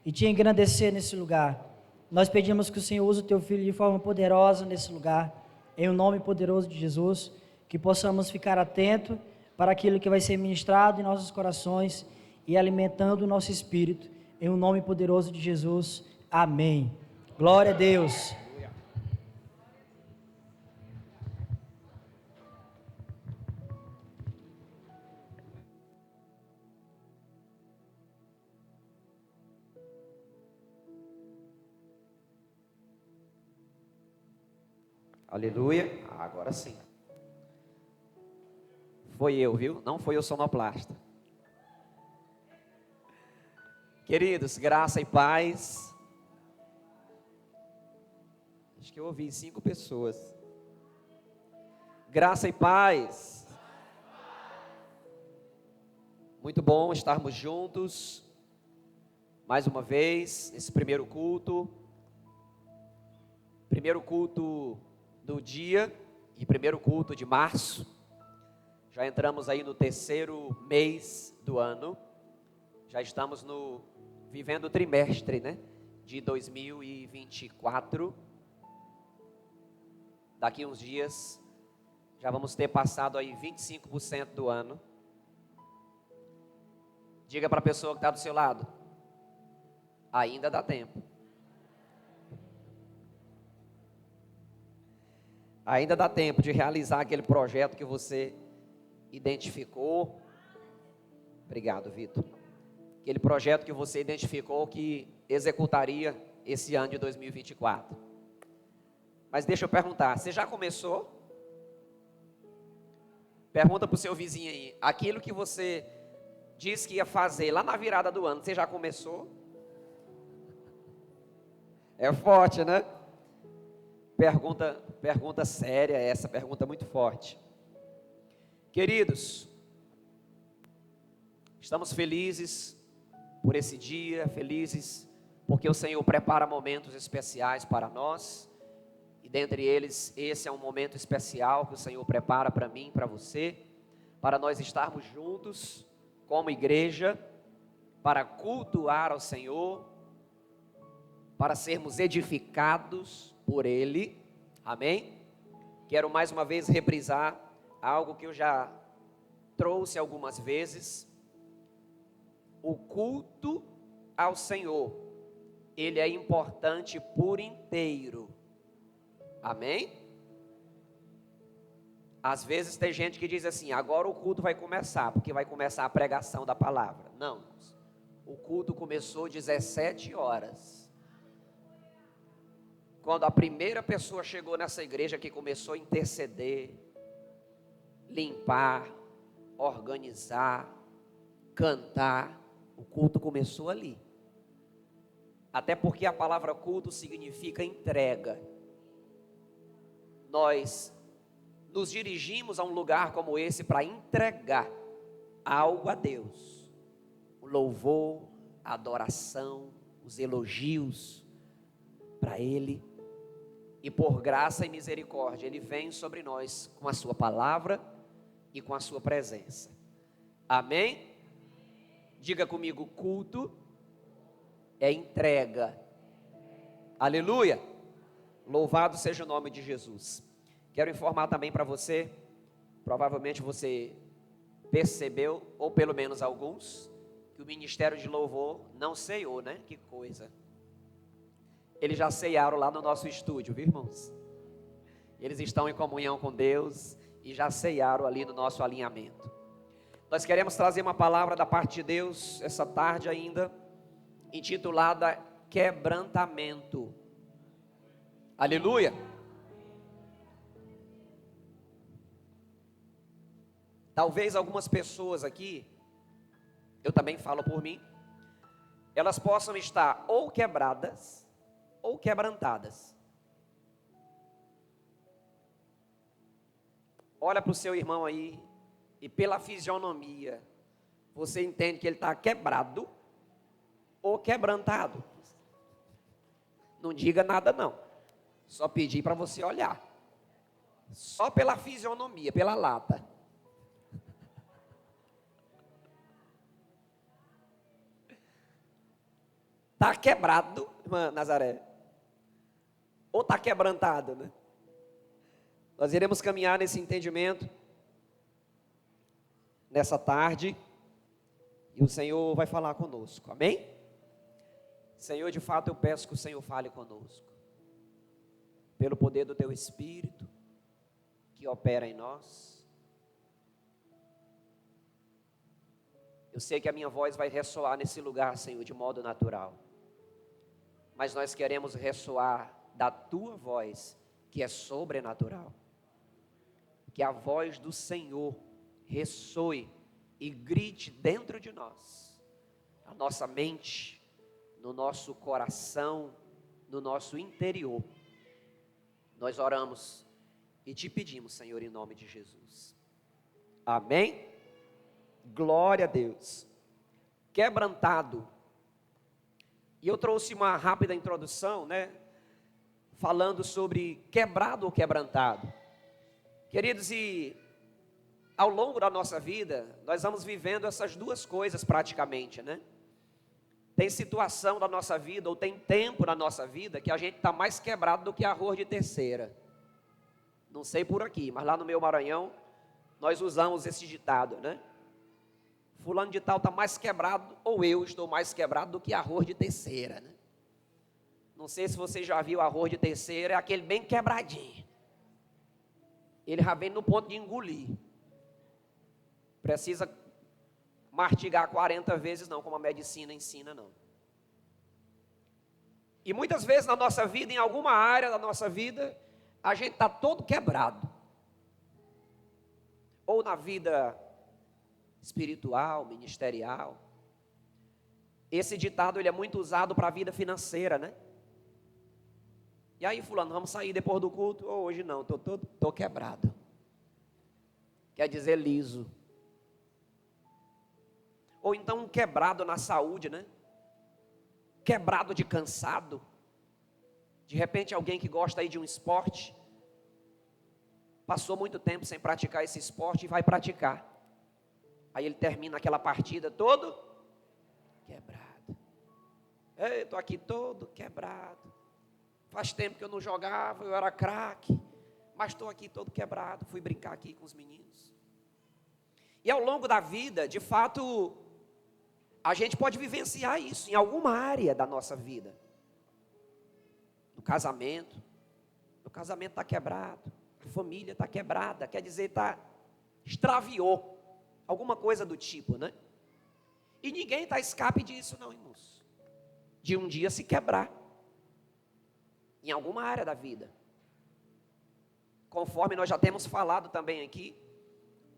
e te engrandecer nesse lugar. Nós pedimos que o Senhor use o teu filho de forma poderosa nesse lugar, em o nome poderoso de Jesus, que possamos ficar atentos para aquilo que vai ser ministrado em nossos corações e alimentando o nosso espírito, em o nome poderoso de Jesus. Amém. Glória a Deus. Aleluia. Agora sim. Foi eu, viu? Não foi o sonoplasta. Queridos, graça e paz. Acho que eu ouvi 5 pessoas. Graça e paz. Muito bom estarmos juntos mais uma vez nesse primeiro culto. Primeiro culto do dia e primeiro culto de março. Já entramos aí no terceiro mês do ano. Já estamos vivendo o trimestre, né, de 2024. Daqui uns dias já vamos ter passado aí 25% do ano. Diga para a pessoa que está do seu lado: ainda dá tempo. Ainda dá tempo de realizar aquele projeto que você identificou. Obrigado, Vitor. Aquele projeto que você identificou que executaria esse ano de 2024. Mas deixa eu perguntar, você já começou? Pergunta para o seu vizinho aí, aquilo que você disse que ia fazer lá na virada do ano, você já começou? É forte, né? Pergunta séria essa, pergunta muito forte. Queridos, estamos felizes por esse dia, felizes porque o Senhor prepara momentos especiais para nós, e dentre eles, esse é um momento especial que o Senhor prepara para mim, para você, para nós estarmos juntos como igreja, para cultuar ao Senhor, para sermos edificados por Ele, amém? Quero mais uma vez reprisar algo que eu já trouxe algumas vezes. O culto ao Senhor, ele é importante por inteiro, amém? Às vezes tem gente que diz assim, agora o culto vai começar, porque vai começar a pregação da palavra. Não, o culto começou 17 horas. Quando a primeira pessoa chegou nessa igreja que começou a interceder, limpar, organizar, cantar, o culto começou ali. Até porque a palavra culto significa entrega. Nós nos dirigimos a um lugar como esse para entregar algo a Deus. O louvor, a adoração, os elogios para Ele. E por graça e misericórdia, Ele vem sobre nós com a sua palavra e com a sua presença. Amém? Diga comigo, culto é entrega. Aleluia! Louvado seja o nome de Jesus. Quero informar também para você, provavelmente você percebeu, ou pelo menos alguns, que o Ministério de Louvor não ceiou, né? Que coisa! Eles já ceiaram lá no nosso estúdio, viu, irmãos? Eles estão em comunhão com Deus e já ceiaram ali no nosso alinhamento. Nós queremos trazer uma palavra da parte de Deus essa tarde ainda, intitulada quebrantamento. Aleluia! Talvez algumas pessoas aqui, eu também falo por mim, elas possam estar ou quebradas ou quebrantadas. Olha para o seu irmão aí e pela fisionomia você entende que ele está quebrado ou quebrantado. Não diga nada não, só pedir para você olhar, só pela fisionomia, pela lata. está quebrado, irmã Nazaré, ou está quebrantado, né? Nós iremos caminhar nesse entendimento nessa tarde, e o Senhor vai falar conosco, amém? Senhor, de fato eu peço que o Senhor fale conosco, pelo poder do Teu Espírito, que opera em nós. Eu sei que a minha voz vai ressoar nesse lugar, Senhor, de modo natural, mas nós queremos ressoar da Tua voz, que é sobrenatural, que a voz do Senhor ressoe e grite dentro de nós, na nossa mente, no nosso coração, no nosso interior. Nós oramos e te pedimos, Senhor, em nome de Jesus. Amém? Glória a Deus. Quebrantado. E eu trouxe uma rápida introdução, né? Falando sobre quebrado ou quebrantado. Queridos, e ao longo da nossa vida, nós vamos vivendo essas duas coisas praticamente, né? Tem situação da nossa vida, ou tem tempo na nossa vida, que a gente está mais quebrado do que arroz de terceira. Não sei por aqui, mas lá no meu Maranhão, nós usamos esse ditado, né? Fulano de tal está mais quebrado, ou eu estou mais quebrado do que arroz de terceira, né? Não sei se você já viu arroz de terceira, é aquele bem quebradinho. Ele já vem no ponto de engolir. Precisa mastigar 40 vezes não, como a medicina ensina não. E muitas vezes na nossa vida, em alguma área da nossa vida, a gente está todo quebrado. Ou na vida espiritual, ministerial. Esse ditado ele é muito usado para a vida financeira, né? E aí fulano, vamos sair depois do culto? Oh, hoje não, estou quebrado. Quer dizer liso. Ou então quebrado na saúde, né? Quebrado de cansado. De repente alguém que gosta aí de um esporte, passou muito tempo sem praticar esse esporte e vai praticar. Aí ele termina aquela partida todo quebrado. Eu estou aqui todo quebrado. Faz tempo que eu não jogava, eu era craque, mas estou aqui todo quebrado, fui brincar aqui com os meninos. E ao longo da vida, de fato, a gente pode vivenciar isso em alguma área da nossa vida. No casamento está quebrado, a família está quebrada, quer dizer, extraviou, alguma coisa do tipo, né? E ninguém está escape disso não, irmãos. De um dia se quebrar, em alguma área da vida. Conforme nós já temos falado também aqui,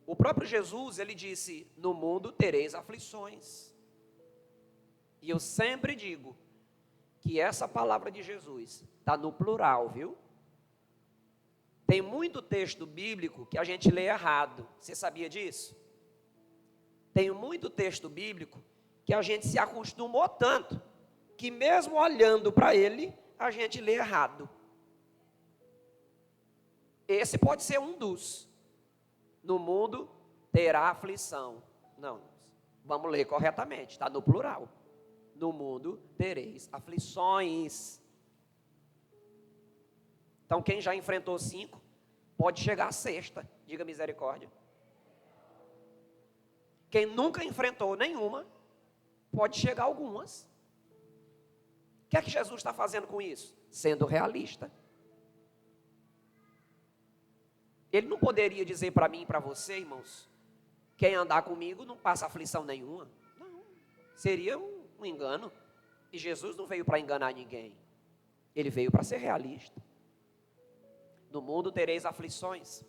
o próprio Jesus, ele disse, no mundo tereis aflições. E eu sempre digo que essa palavra de Jesus está no plural, viu? Tem muito texto bíblico que a gente lê errado. Você sabia disso? Tem muito texto bíblico que a gente se acostumou tanto, que mesmo olhando para ele, a gente lê errado. Esse pode ser um dos. No mundo terá aflição. Não, vamos ler corretamente, está no plural. No mundo tereis aflições. Então quem já enfrentou 5, pode chegar à 6ª, diga misericórdia. Quem nunca enfrentou nenhuma, pode chegar a algumas. O que é que Jesus está fazendo com isso? Sendo realista. Ele não poderia dizer para mim e para você, irmãos, quem andar comigo não passa aflição nenhuma. Não, seria um engano. E Jesus não veio para enganar ninguém. Ele veio para ser realista. No mundo tereis aflições.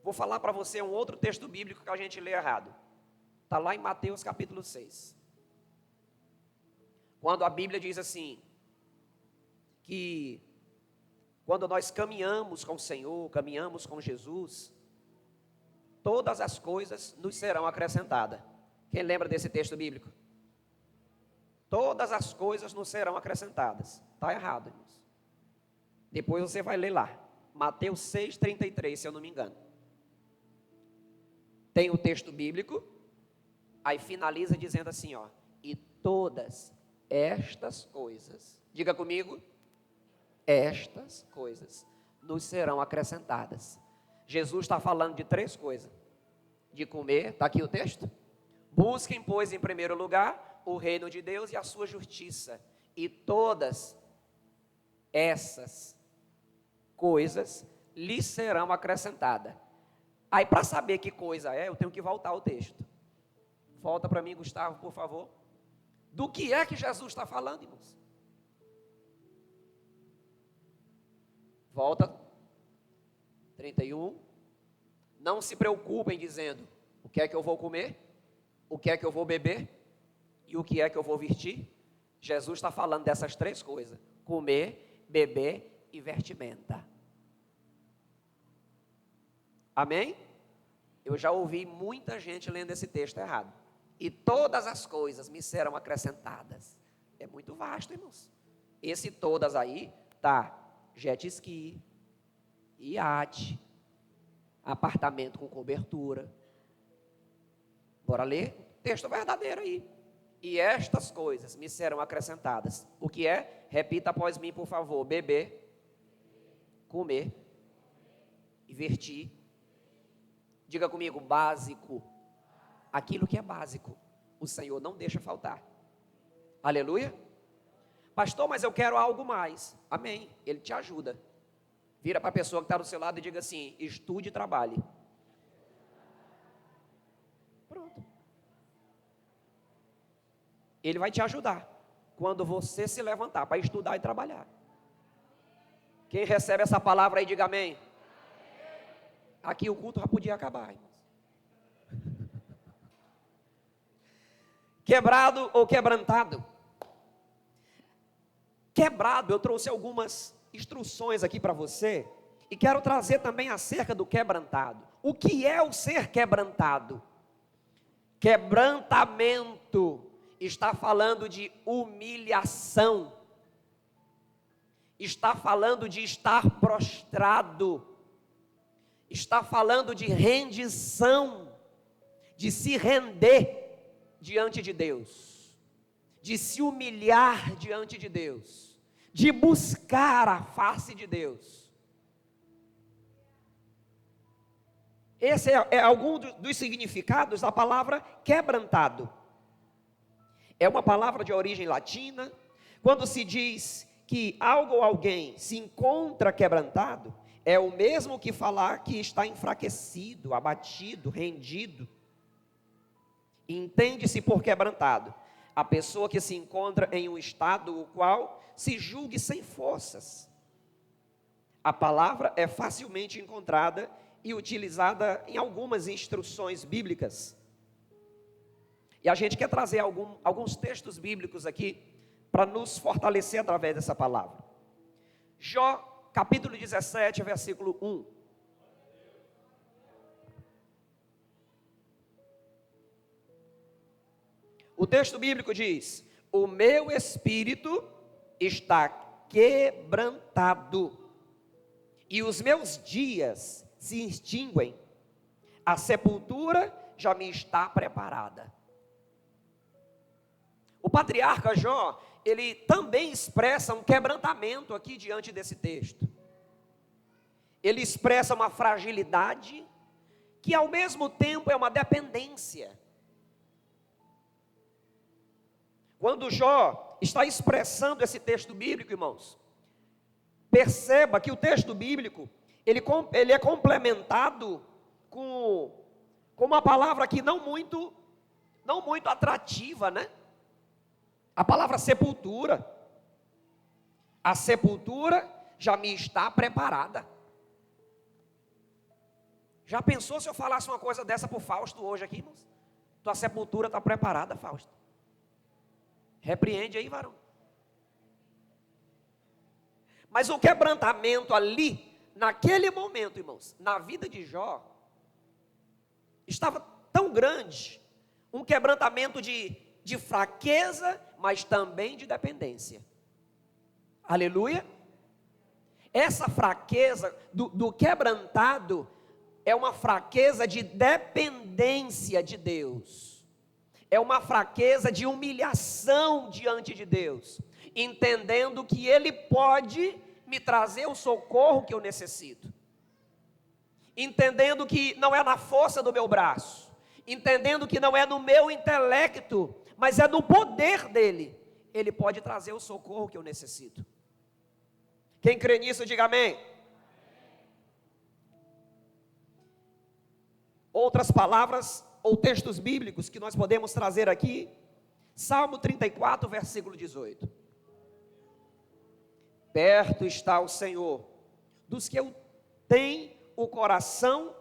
Vou falar para você um outro texto bíblico que a gente lê errado. Está lá em Mateus capítulo 6. Quando a Bíblia diz assim, que quando nós caminhamos com o Senhor, caminhamos com Jesus, todas as coisas nos serão acrescentadas. Quem lembra desse texto bíblico? Todas as coisas nos serão acrescentadas. Está errado, irmãos. Depois você vai ler lá. Mateus 6,33, se eu não me engano. Tem o texto bíblico, aí finaliza dizendo assim, ó, e todas estas coisas, diga comigo, estas coisas nos serão acrescentadas. Jesus está falando de 3 coisas. De comer, está aqui o texto. Busquem, pois, em primeiro lugar, o reino de Deus e a sua justiça. E todas essas coisas lhes serão acrescentadas. Aí, para saber que coisa é, eu tenho que voltar ao texto. Volta para mim, Gustavo, por favor. Do que é que Jesus está falando, irmãos? Volta. 31. Não se preocupem dizendo, o que é que eu vou comer? O que é que eu vou beber? E o que é que eu vou vestir? Jesus está falando dessas 3 coisas. Comer, beber e vestimenta. Amém? Eu já ouvi muita gente lendo esse texto errado. E todas as coisas me serão acrescentadas. É muito vasto, irmãos. Esse todas aí, tá, jet ski, iate, apartamento com cobertura. Bora ler o texto verdadeiro aí. E estas coisas me serão acrescentadas. O que é? Repita após mim, por favor. Beber, comer e vestir. Diga comigo, básico. Aquilo que é básico, o Senhor não deixa faltar. Aleluia. Pastor, mas eu quero algo mais. Amém. Ele te ajuda. Vira para a pessoa que está do seu lado e diga assim, estude e trabalhe. Pronto. Ele vai te ajudar quando você se levantar para estudar e trabalhar. Quem recebe essa palavra aí, diga amém. Aqui o culto já podia acabar, irmãos. Quebrado ou quebrantado? Quebrado, eu trouxe algumas instruções aqui para você e quero trazer também acerca do quebrantado. O que é o ser quebrantado? Quebrantamento está falando de humilhação, está falando de estar prostrado, está falando de rendição, de se render diante de Deus, de se humilhar diante de Deus, de buscar a face de Deus. Esse é algum dos significados da palavra quebrantado. É uma palavra de origem latina. Quando se diz que algo ou alguém se encontra quebrantado, é o mesmo que falar que está enfraquecido, abatido, rendido. Entende-se por quebrantado a pessoa que se encontra em um estado o qual se julgue sem forças. A palavra é facilmente encontrada e utilizada em algumas instruções bíblicas. E a gente quer trazer alguns textos bíblicos aqui para nos fortalecer através dessa palavra. Jó, capítulo 17, versículo 1. O texto bíblico diz: o meu espírito está quebrantado, e os meus dias se extinguem, a sepultura já me está preparada. O patriarca Jó, ele também expressa um quebrantamento aqui diante desse texto. Ele expressa uma fragilidade, que ao mesmo tempo é uma dependência. Quando Jó está expressando esse texto bíblico, irmãos, perceba que o texto bíblico, ele é complementado com uma palavra que não muito atrativa, né? A palavra sepultura. A sepultura já me está preparada. Já pensou se eu falasse uma coisa dessa para o Fausto hoje aqui, irmãos? Tua sepultura está preparada, Fausto. Repreende aí, varão. Mas o quebrantamento ali, naquele momento, irmãos, na vida de Jó, estava tão grande, um quebrantamento de fraqueza, mas também de dependência. Aleluia. Essa fraqueza do quebrantado é uma fraqueza de dependência de Deus. é uma fraqueza de humilhação diante de Deus, entendendo que Ele pode me trazer o socorro que eu necessito, entendendo que não é na força do meu braço, entendendo que não é no meu intelecto, mas é no poder dEle. Ele pode trazer o socorro que eu necessito. Quem crê nisso, diga amém. Outras palavras ou textos bíblicos que nós podemos trazer aqui, Salmo 34, versículo 18. Perto está o Senhor dos que têm o coração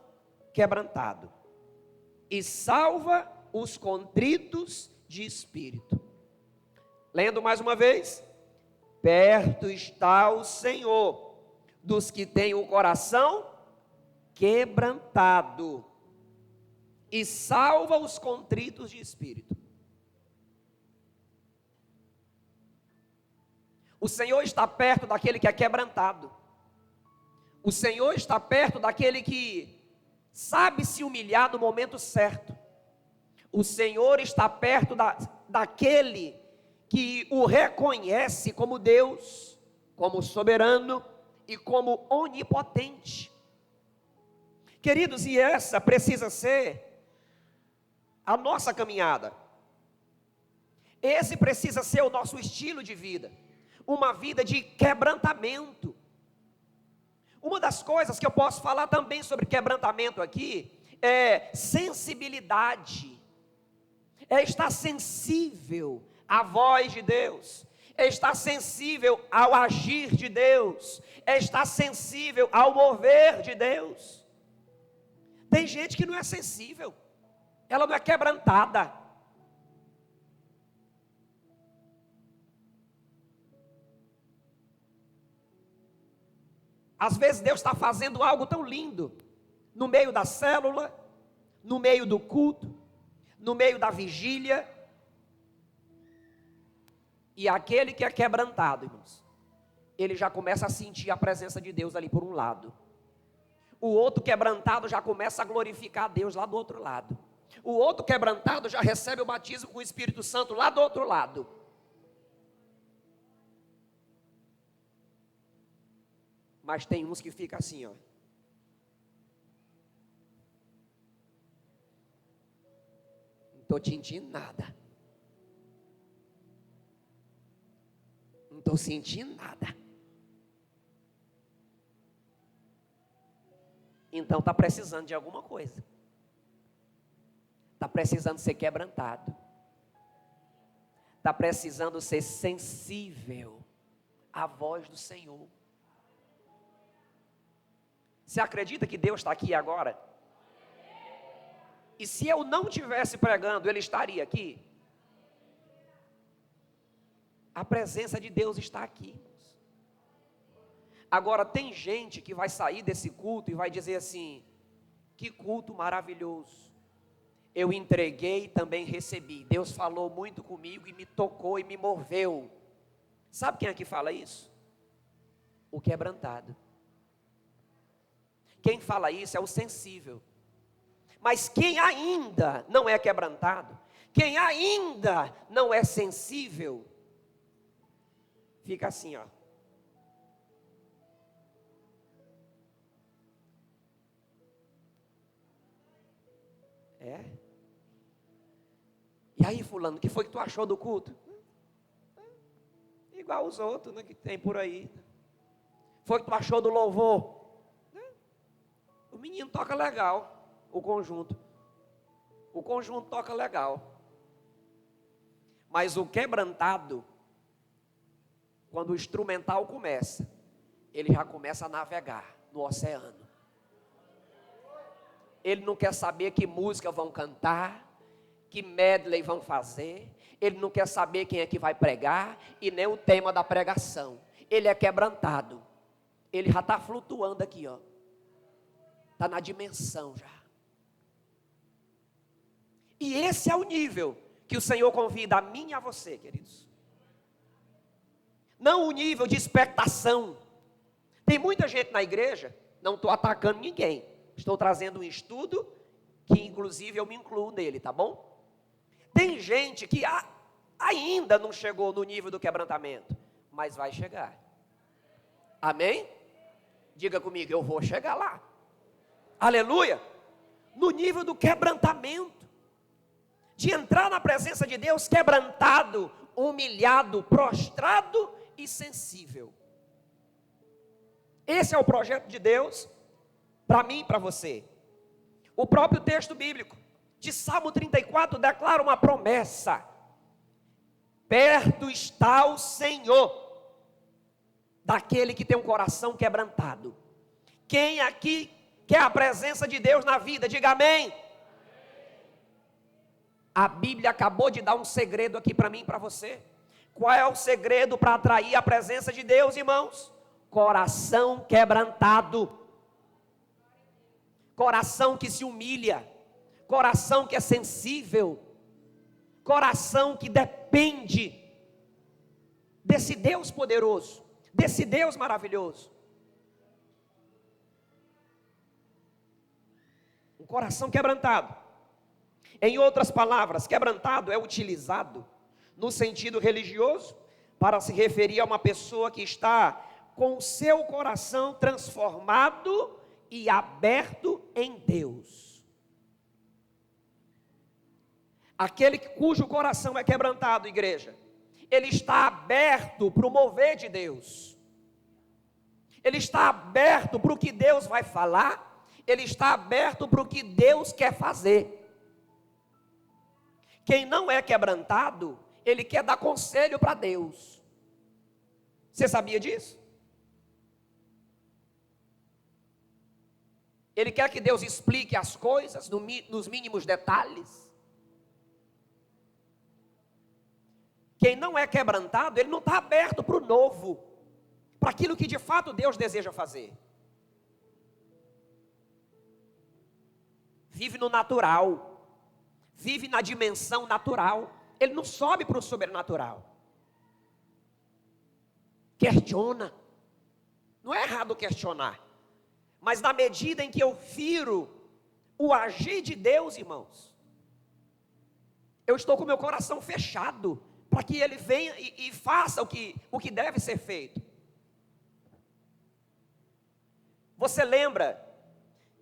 quebrantado, e salva os contritos de espírito. Lendo mais uma vez, perto está o Senhor dos que têm o coração quebrantado, e salva os contritos de espírito. O Senhor está perto daquele que é quebrantado. O Senhor está perto daquele que sabe se humilhar no momento certo. O Senhor está perto daquele que o reconhece como Deus, como soberano e como onipotente. Queridos, e essa precisa ser a nossa caminhada. Esse precisa ser o nosso estilo de vida. Uma vida de quebrantamento. Uma das coisas que eu posso falar também sobre quebrantamento aqui é sensibilidade. É estar sensível à voz de Deus. É estar sensível ao agir de Deus. É estar sensível ao mover de Deus. Tem gente que não é sensível. Ela não é quebrantada. Às vezes Deus está fazendo algo tão lindo, no meio da célula, no meio do culto, no meio da vigília, e aquele que é quebrantado, irmãos, ele já começa a sentir a presença de Deus ali por um lado. O outro quebrantado já começa a glorificar a Deus lá do outro lado. O outro quebrantado já recebe o batismo com o Espírito Santo lá do outro lado. Mas tem uns que ficam assim, ó. Não estou sentindo nada. Não estou sentindo nada. Então está precisando de alguma coisa. Está precisando ser quebrantado. Está precisando ser sensível à voz do Senhor. Você acredita que Deus está aqui agora? E se eu não estivesse pregando, Ele estaria aqui? A presença de Deus está aqui. Agora tem gente que vai sair desse culto e vai dizer assim: que culto maravilhoso. Eu entreguei e também recebi. Deus falou muito comigo e me tocou e me moveu. Sabe quem é que fala isso? O quebrantado. Quem fala isso é o sensível. Mas quem ainda não é quebrantado, quem ainda não é sensível, fica assim, ó. É? E aí, fulano, o que foi que tu achou do culto? Igual os outros, né, que tem por aí. Foi que tu achou do louvor? O menino toca legal, o conjunto. O conjunto toca legal. Mas o quebrantado, quando o instrumental começa, ele já começa a navegar no oceano. Ele não quer saber que música vão cantar, que medley vão fazer. Ele não quer saber quem é que vai pregar e nem o tema da pregação. Ele é quebrantado. Ele já está flutuando aqui, ó. Está na dimensão já. E esse é o nível que o Senhor convida a mim e a você, queridos. Não o nível de expectação. Tem muita gente na igreja, não estou atacando ninguém. Estou trazendo um estudo que inclusive eu me incluo nele, tá bom? Tem gente que ainda não chegou no nível do quebrantamento, mas vai chegar. Amém? Diga comigo, eu vou chegar lá. Aleluia! No nível do quebrantamento, de entrar na presença de Deus quebrantado, humilhado, prostrado e sensível. Esse é o projeto de Deus para mim e para você. O próprio texto bíblico de Salmo 34 declara uma promessa: perto está o Senhor daquele que tem um coração quebrantado. Quem aqui quer a presença de Deus na vida? Diga amém. A Bíblia acabou de dar um segredo aqui para mim e para você. Qual é o segredo para atrair a presença de Deus, irmãos? Coração quebrantado. Coração que se humilha. Coração que é sensível. Coração que depende desse Deus poderoso, desse Deus maravilhoso. Um coração quebrantado. Em outras palavras, quebrantado é utilizado no sentido religioso para se referir a uma pessoa que está com o seu coração transformado e aberto em Deus. Aquele cujo coração é quebrantado, igreja, ele está aberto para o mover de Deus. Ele está aberto para o que Deus vai falar. Ele está aberto para o que Deus quer fazer. Quem não é quebrantado, ele quer dar conselho para Deus. Você sabia disso? Ele quer que Deus explique as coisas nos mínimos detalhes. Quem não é quebrantado, ele não está aberto para o novo, para aquilo que de fato Deus deseja fazer. Vive no natural. Vive na dimensão natural. Ele não sobe para o sobrenatural. Questiona. Não é errado questionar. Mas na medida em que eu firo o agir de Deus, irmãos, eu estou com o meu coração fechado para que Ele venha e faça o que deve ser feito. Você lembra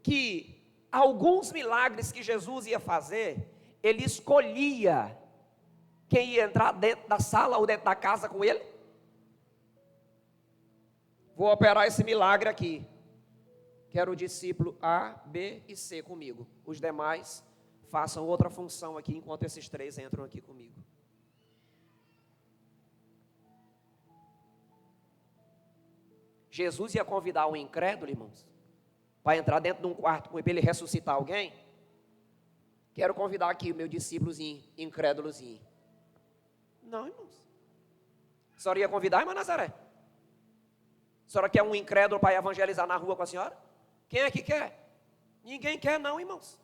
que alguns milagres que Jesus ia fazer, Ele escolhia quem ia entrar dentro da sala ou dentro da casa com Ele? Vou operar esse milagre aqui. Quero o discípulo A, B e C comigo. Os demais façam outra função aqui, enquanto esses três entram aqui comigo. Jesus ia convidar um incrédulo, irmãos, para entrar dentro de um quarto com ele, para ele ressuscitar alguém. Quero convidar aqui o meu discípulozinho, incrédulozinho. Não, irmãos. A senhora ia convidar, irmã Nazaré? A senhora quer um incrédulo para evangelizar na rua com a senhora? Quem é que quer? Ninguém quer não, irmãos.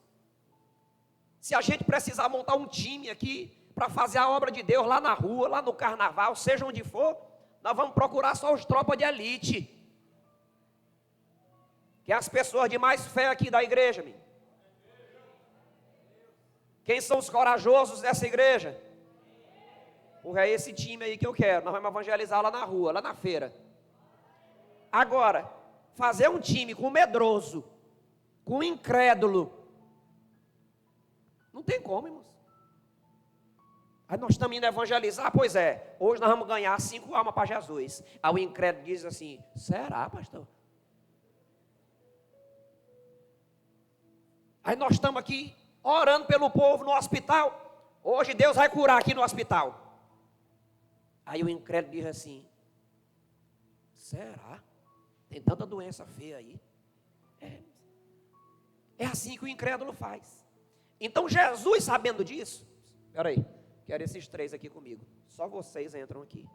Se a gente precisar montar um time aqui para fazer a obra de Deus lá na rua, lá no carnaval, seja onde for, nós vamos procurar só os tropas de elite. Que é as pessoas de mais fé aqui da igreja, meu. Quem são os corajosos dessa igreja? É esse time aí que eu quero. Nós vamos evangelizar lá na rua, lá na feira. Agora, fazer um time com medroso, com incrédulo, não tem como, irmãos. Aí nós estamos indo evangelizar, pois é, hoje nós vamos ganhar 5 almas para Jesus. Aí o incrédulo diz assim: será, pastor? Aí nós estamos aqui orando pelo povo no hospital. Hoje Deus vai curar aqui no hospital. Aí o incrédulo diz assim: será? Tem tanta doença feia aí. É assim que o incrédulo faz. Então Jesus, sabendo disso, espera aí, quero esses três aqui comigo. Só vocês entram aqui.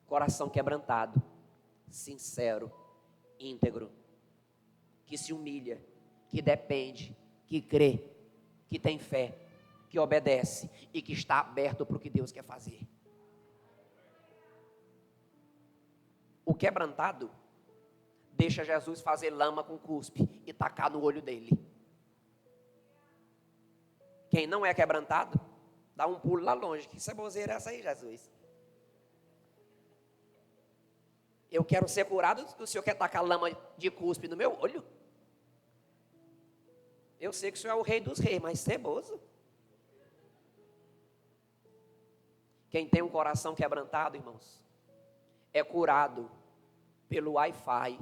Coração quebrantado, sincero, íntegro, que se humilha, que depende, que crê, que tem fé, que obedece e que está aberto para o que Deus quer fazer. O quebrantado deixa Jesus fazer lama com cuspe e tacar no olho dele. Quem não é quebrantado, dá um pulo lá longe. Que ceboseira é essa aí, Jesus? Eu quero ser curado, o senhor quer tacar lama de cuspe no meu olho? Eu sei que o senhor é o rei dos reis, mas ceboso. Quem tem um coração quebrantado, irmãos, é curado pelo Wi-Fi,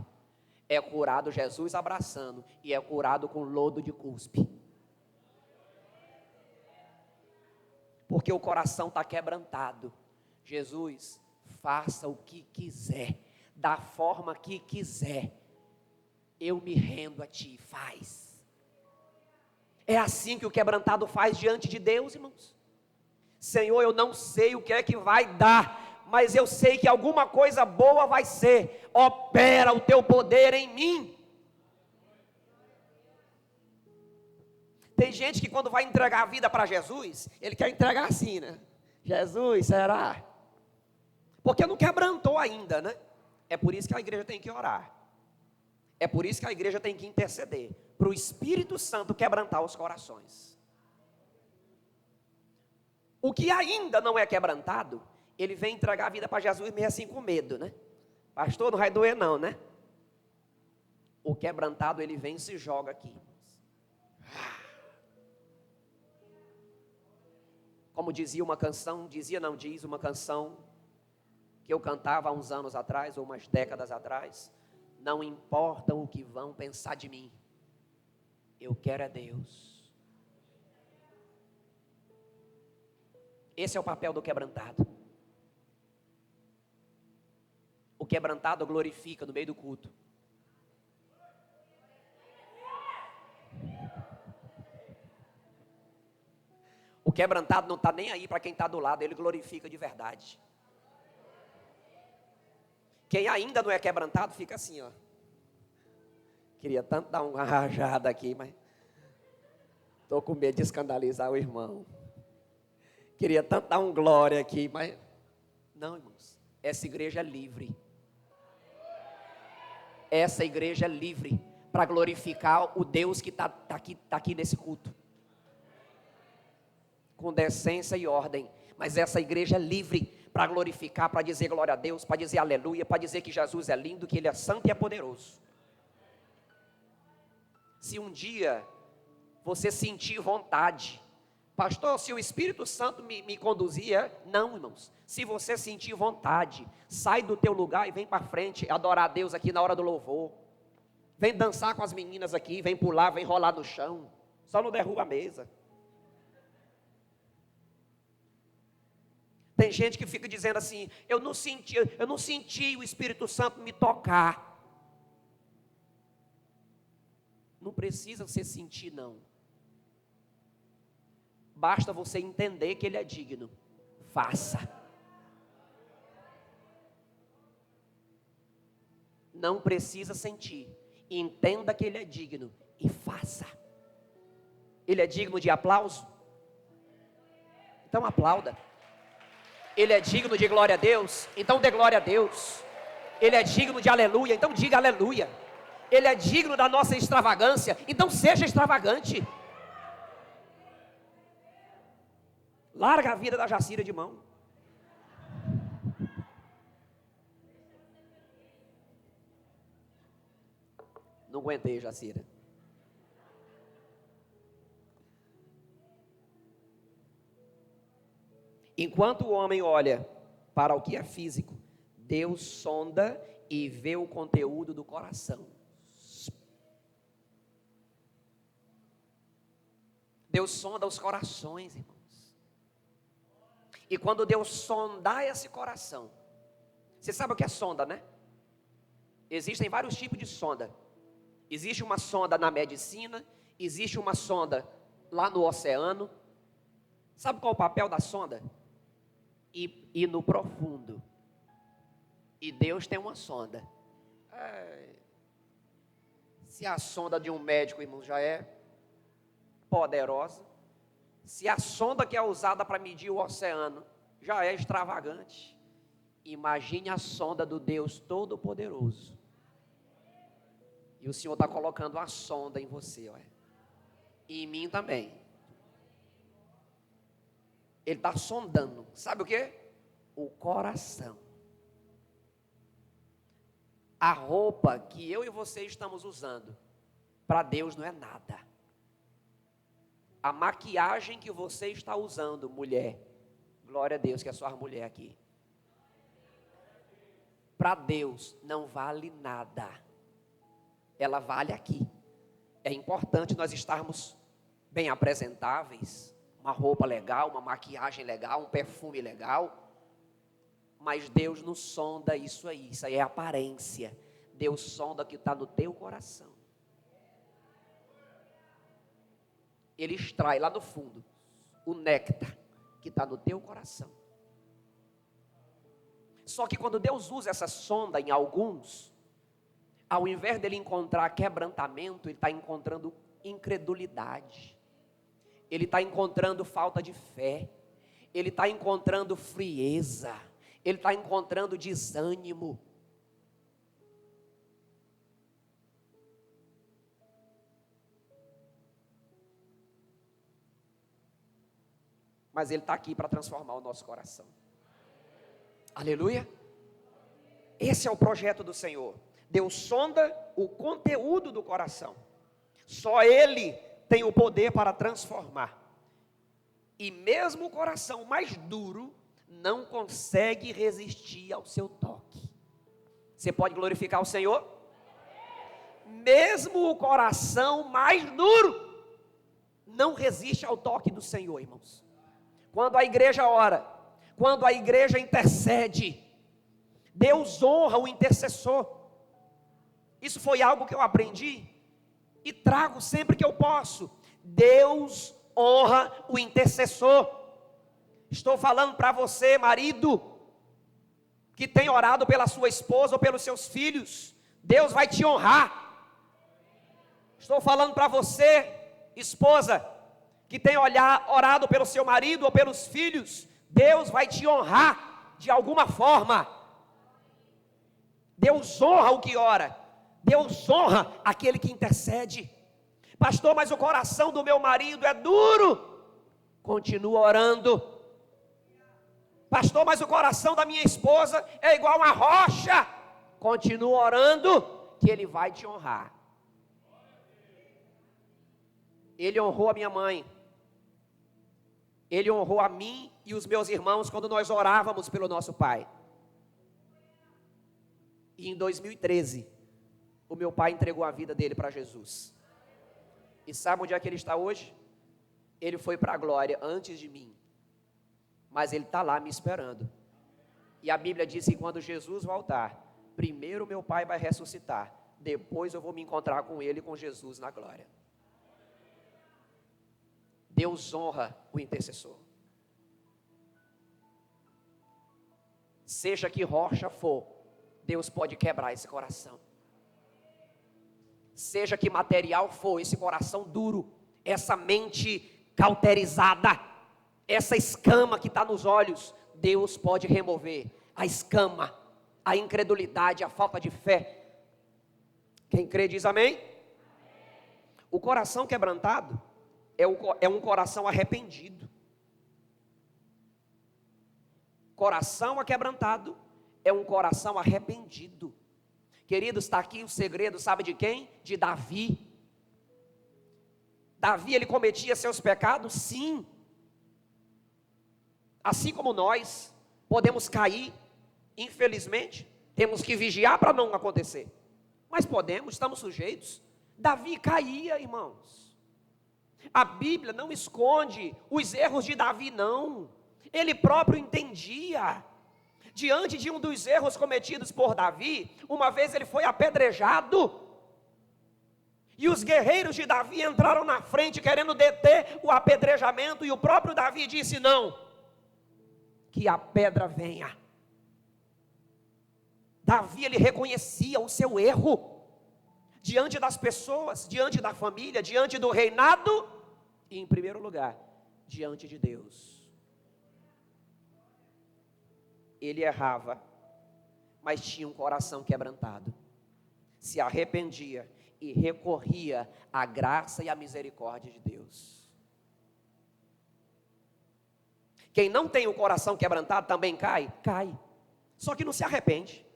é curado Jesus abraçando e é curado com lodo de cuspe. Porque o coração está quebrantado. Jesus, faça o que quiser, da forma que quiser, eu me rendo a ti, faz. É assim que o quebrantado faz diante de Deus, irmãos. Senhor, eu não sei o que é que vai dar, mas eu sei que alguma coisa boa vai ser. Opera o teu poder em mim. Tem gente que quando vai entregar a vida para Jesus, ele quer entregar assim, né? Jesus, será? Porque não quebrantou ainda, né? É por isso que a igreja tem que orar. É por isso que a igreja tem que interceder, para o Espírito Santo quebrantar os corações. O que ainda não é quebrantado, ele vem entregar a vida para Jesus meio assim com medo, né? Pastor, não vai doer não, né? O quebrantado, ele vem e se joga aqui. Como dizia uma canção, diz uma canção que eu cantava há uns anos atrás, ou umas décadas atrás. Não importa o que vão pensar de mim, eu quero é Deus. Esse é o papel do quebrantado. O quebrantado glorifica no meio do culto. O quebrantado não está nem aí para quem está do lado, ele glorifica de verdade. Quem ainda não é quebrantado fica assim, ó. Queria tanto dar uma rajada aqui, mas estou com medo de escandalizar o irmão. Queria tanto dar um glória aqui, mas não, irmãos. Essa igreja é livre. Essa igreja é livre para glorificar o Deus que está aqui nesse culto. Com decência e ordem. Mas essa igreja é livre para glorificar, para dizer glória a Deus, para dizer aleluia, para dizer que Jesus é lindo, que Ele é santo e é poderoso. Se um dia você sentir vontade, pastor, se o Espírito Santo me conduzia, não, irmãos. Se você sentir vontade, sai do teu lugar e vem para frente, adorar a Deus aqui na hora do louvor. Vem dançar com as meninas aqui, vem pular, vem rolar no chão. Só não derruba a mesa. Tem gente que fica dizendo assim, eu não senti o Espírito Santo me tocar. Não precisa você sentir, não. Basta você entender que Ele é digno. Faça. Não precisa sentir. Entenda que Ele é digno e faça. Ele é digno de aplauso? Então aplauda. Ele é digno de glória a Deus? Então dê glória a Deus. Ele é digno de aleluia? Então diga aleluia. Ele é digno da nossa extravagância? Então seja extravagante. Larga a vida da Jacira de mão. Não aguentei, Jacira. Enquanto o homem olha para o que é físico, Deus sonda e vê o conteúdo do coração. Deus sonda os corações, irmãos. E quando Deus sondar esse coração, você sabe o que é sonda, né? Existem vários tipos de sonda. Existe uma sonda na medicina, existe uma sonda lá no oceano. Sabe qual é o papel da sonda? Ir no profundo. E Deus tem uma sonda. Se a sonda de um médico, irmão, já é poderosa, se a sonda que é usada para medir o oceano já é extravagante, imagine a sonda do Deus Todo-Poderoso. E o Senhor está colocando a sonda em você, ó. E em mim também. Ele está sondando, sabe o quê? O coração. A roupa que eu e você estamos usando, para Deus não é nada. A maquiagem que você está usando, mulher, glória a Deus que é sua mulher aqui, para Deus não vale nada. Ela vale aqui. É importante nós estarmos bem apresentáveis, uma roupa legal, uma maquiagem legal, um perfume legal, mas Deus não sonda isso aí é aparência. Deus sonda o que está no teu coração. Ele extrai lá no fundo o néctar que está no teu coração. Só que quando Deus usa essa sonda em alguns, ao invés dele encontrar quebrantamento, ele está encontrando incredulidade. Ele está encontrando falta de fé. Ele está encontrando frieza. Ele está encontrando desânimo. Mas Ele está aqui para transformar o nosso coração. Aleluia. Esse é o projeto do Senhor. Deus sonda o conteúdo do coração. Só Ele tem o poder para transformar. E mesmo o coração mais duro não consegue resistir ao seu toque. Você pode glorificar o Senhor? Mesmo o coração mais duro não resiste ao toque do Senhor, irmãos. Quando a igreja ora, quando a igreja intercede, Deus honra o intercessor. Isso foi algo que eu aprendi e trago sempre que eu posso. Deus honra o intercessor. Estou falando para você, marido, que tem orado pela sua esposa ou pelos seus filhos. Deus vai te honrar. Estou falando para você, esposa, que tem orado pelo seu marido ou pelos filhos. Deus vai te honrar de alguma forma. Deus honra o que ora. Deus honra aquele que intercede. Pastor, mas o coração do meu marido é duro. Continua orando. Pastor, mas o coração da minha esposa é igual uma rocha. Continua orando, que Ele vai te honrar. Ele honrou a minha mãe. Ele honrou a mim e os meus irmãos quando nós orávamos pelo nosso pai. E em 2013, o meu pai entregou a vida dele para Jesus. E sabe onde é que ele está hoje? Ele foi para a glória antes de mim. Mas ele está lá me esperando. E a Bíblia diz que quando Jesus voltar, primeiro meu pai vai ressuscitar. Depois eu vou me encontrar com ele e com Jesus na glória. Deus honra o intercessor. Seja que rocha for, Deus pode quebrar esse coração. Seja que material for, esse coração duro, essa mente cauterizada, essa escama que está nos olhos, Deus pode remover a escama, a incredulidade, a falta de fé. Quem crê diz amém? O coração quebrantado é um coração arrependido. Coração aquebrantado é um coração arrependido. Queridos, está aqui o segredo, sabe de quem? De Davi. Davi, ele cometia seus pecados? Sim. Assim como nós, podemos cair, infelizmente, temos que vigiar para não acontecer. Mas podemos, estamos sujeitos. Davi caía, irmãos. A Bíblia não esconde os erros de Davi, não. Ele próprio entendia. Diante de um dos erros cometidos por Davi, uma vez ele foi apedrejado. E os guerreiros de Davi entraram na frente querendo deter o apedrejamento. E o próprio Davi disse: não, que a pedra venha. Davi, ele reconhecia o seu erro. Diante das pessoas, diante da família, diante do reinado. E em primeiro lugar, diante de Deus. Ele errava, mas tinha um coração quebrantado. Se arrependia e recorria à graça e à misericórdia de Deus. Quem não tem o coração quebrantado também cai? Cai. Só que não se arrepende.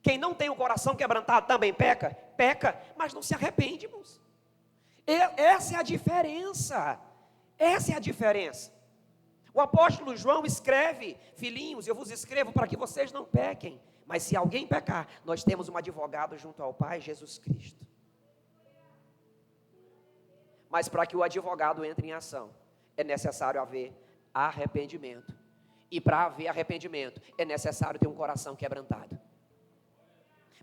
Quem não tem o coração quebrantado também peca? Peca, mas não se arrepende, irmãos. Essa é a diferença. Essa é a diferença. O apóstolo João escreve: filhinhos, eu vos escrevo para que vocês não pequem. Mas se alguém pecar, nós temos um advogado junto ao Pai, Jesus Cristo. Mas para que o advogado entre em ação, é necessário haver arrependimento. E para haver arrependimento, é necessário ter um coração quebrantado.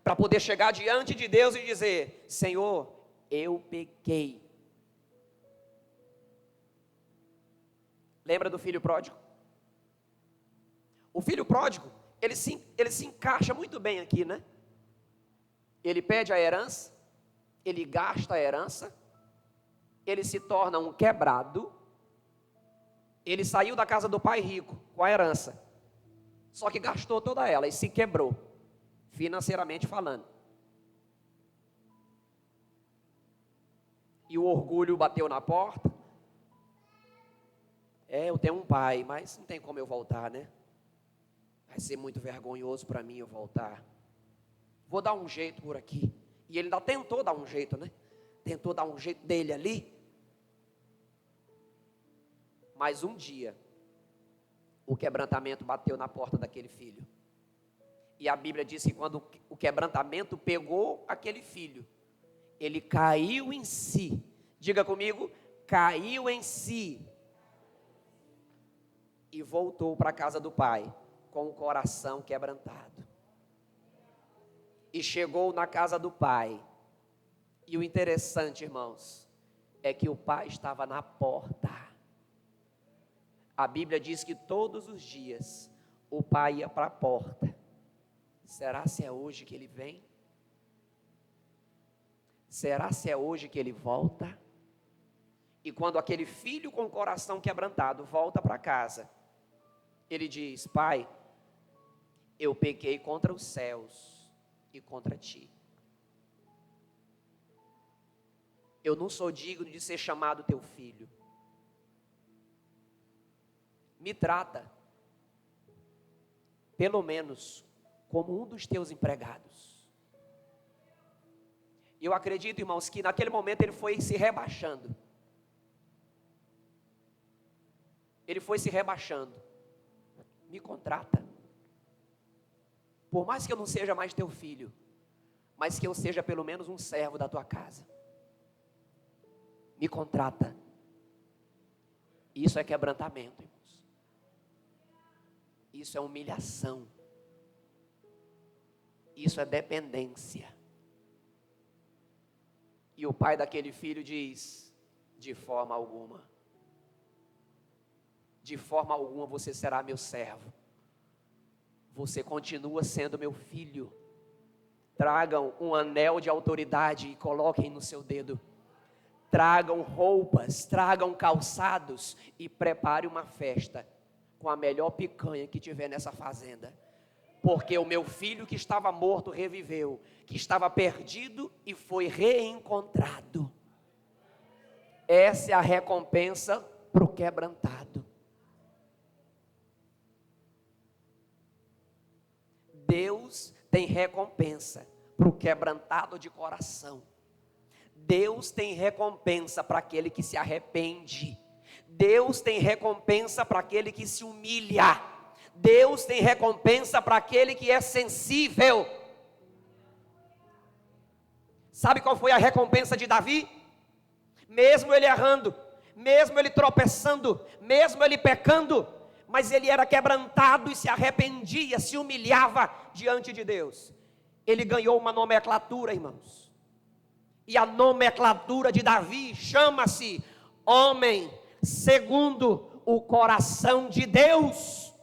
Para poder chegar diante de Deus e dizer: Senhor, eu pequei. Lembra do filho pródigo? O filho pródigo, ele se encaixa muito bem aqui, né? Ele pede a herança, ele gasta a herança, ele se torna um quebrado. Ele saiu da casa do pai rico com a herança, só que gastou toda ela e se quebrou, financeiramente falando. E o orgulho bateu na porta. Eu tenho um pai, mas não tem como eu voltar, né? Vai ser muito vergonhoso para mim eu voltar. Vou dar um jeito por aqui. E ele ainda tentou dar um jeito, né? Tentou dar um jeito dele ali. Mas um dia, o quebrantamento bateu na porta daquele filho. E a Bíblia diz que quando o quebrantamento pegou aquele filho, ele caiu em si. Diga comigo: caiu em si. E voltou para a casa do pai, com o coração quebrantado. E chegou na casa do pai. E o interessante, irmãos, é que o pai estava na porta. A Bíblia diz que todos os dias o pai ia para a porta. Será se é hoje que ele vem? Será se é hoje que ele volta? E quando aquele filho com o coração quebrantado volta para casa, ele diz: pai, eu pequei contra os céus e contra ti. Eu não sou digno de ser chamado teu filho. Me trata, pelo menos, como um dos teus empregados. E eu acredito, irmãos, que naquele momento ele foi se rebaixando. Ele foi se rebaixando. Me contrata. Por mais que eu não seja mais teu filho, mas que eu seja pelo menos um servo da tua casa. Me contrata. Isso é quebrantamento, irmãos. Isso é humilhação. Isso é dependência. E o pai daquele filho diz: de forma alguma. De forma alguma você será meu servo. Você continua sendo meu filho. Tragam um anel de autoridade e coloquem no seu dedo. Tragam roupas, tragam calçados e prepare uma festa com a melhor picanha que tiver nessa fazenda. Porque o meu filho que estava morto reviveu, que estava perdido e foi reencontrado. Essa é a recompensa para o quebrantado. Deus tem recompensa para o quebrantado de coração. Deus tem recompensa para aquele que se arrepende. Deus tem recompensa para aquele que se humilha. Deus tem recompensa para aquele que é sensível. Sabe qual foi a recompensa de Davi? Mesmo ele errando, mesmo ele tropeçando, mesmo ele pecando, mas ele era quebrantado e se arrependia, se humilhava diante de Deus. Ele ganhou uma nomenclatura, irmãos. E a nomenclatura de Davi chama-se homem segundo o coração de Deus.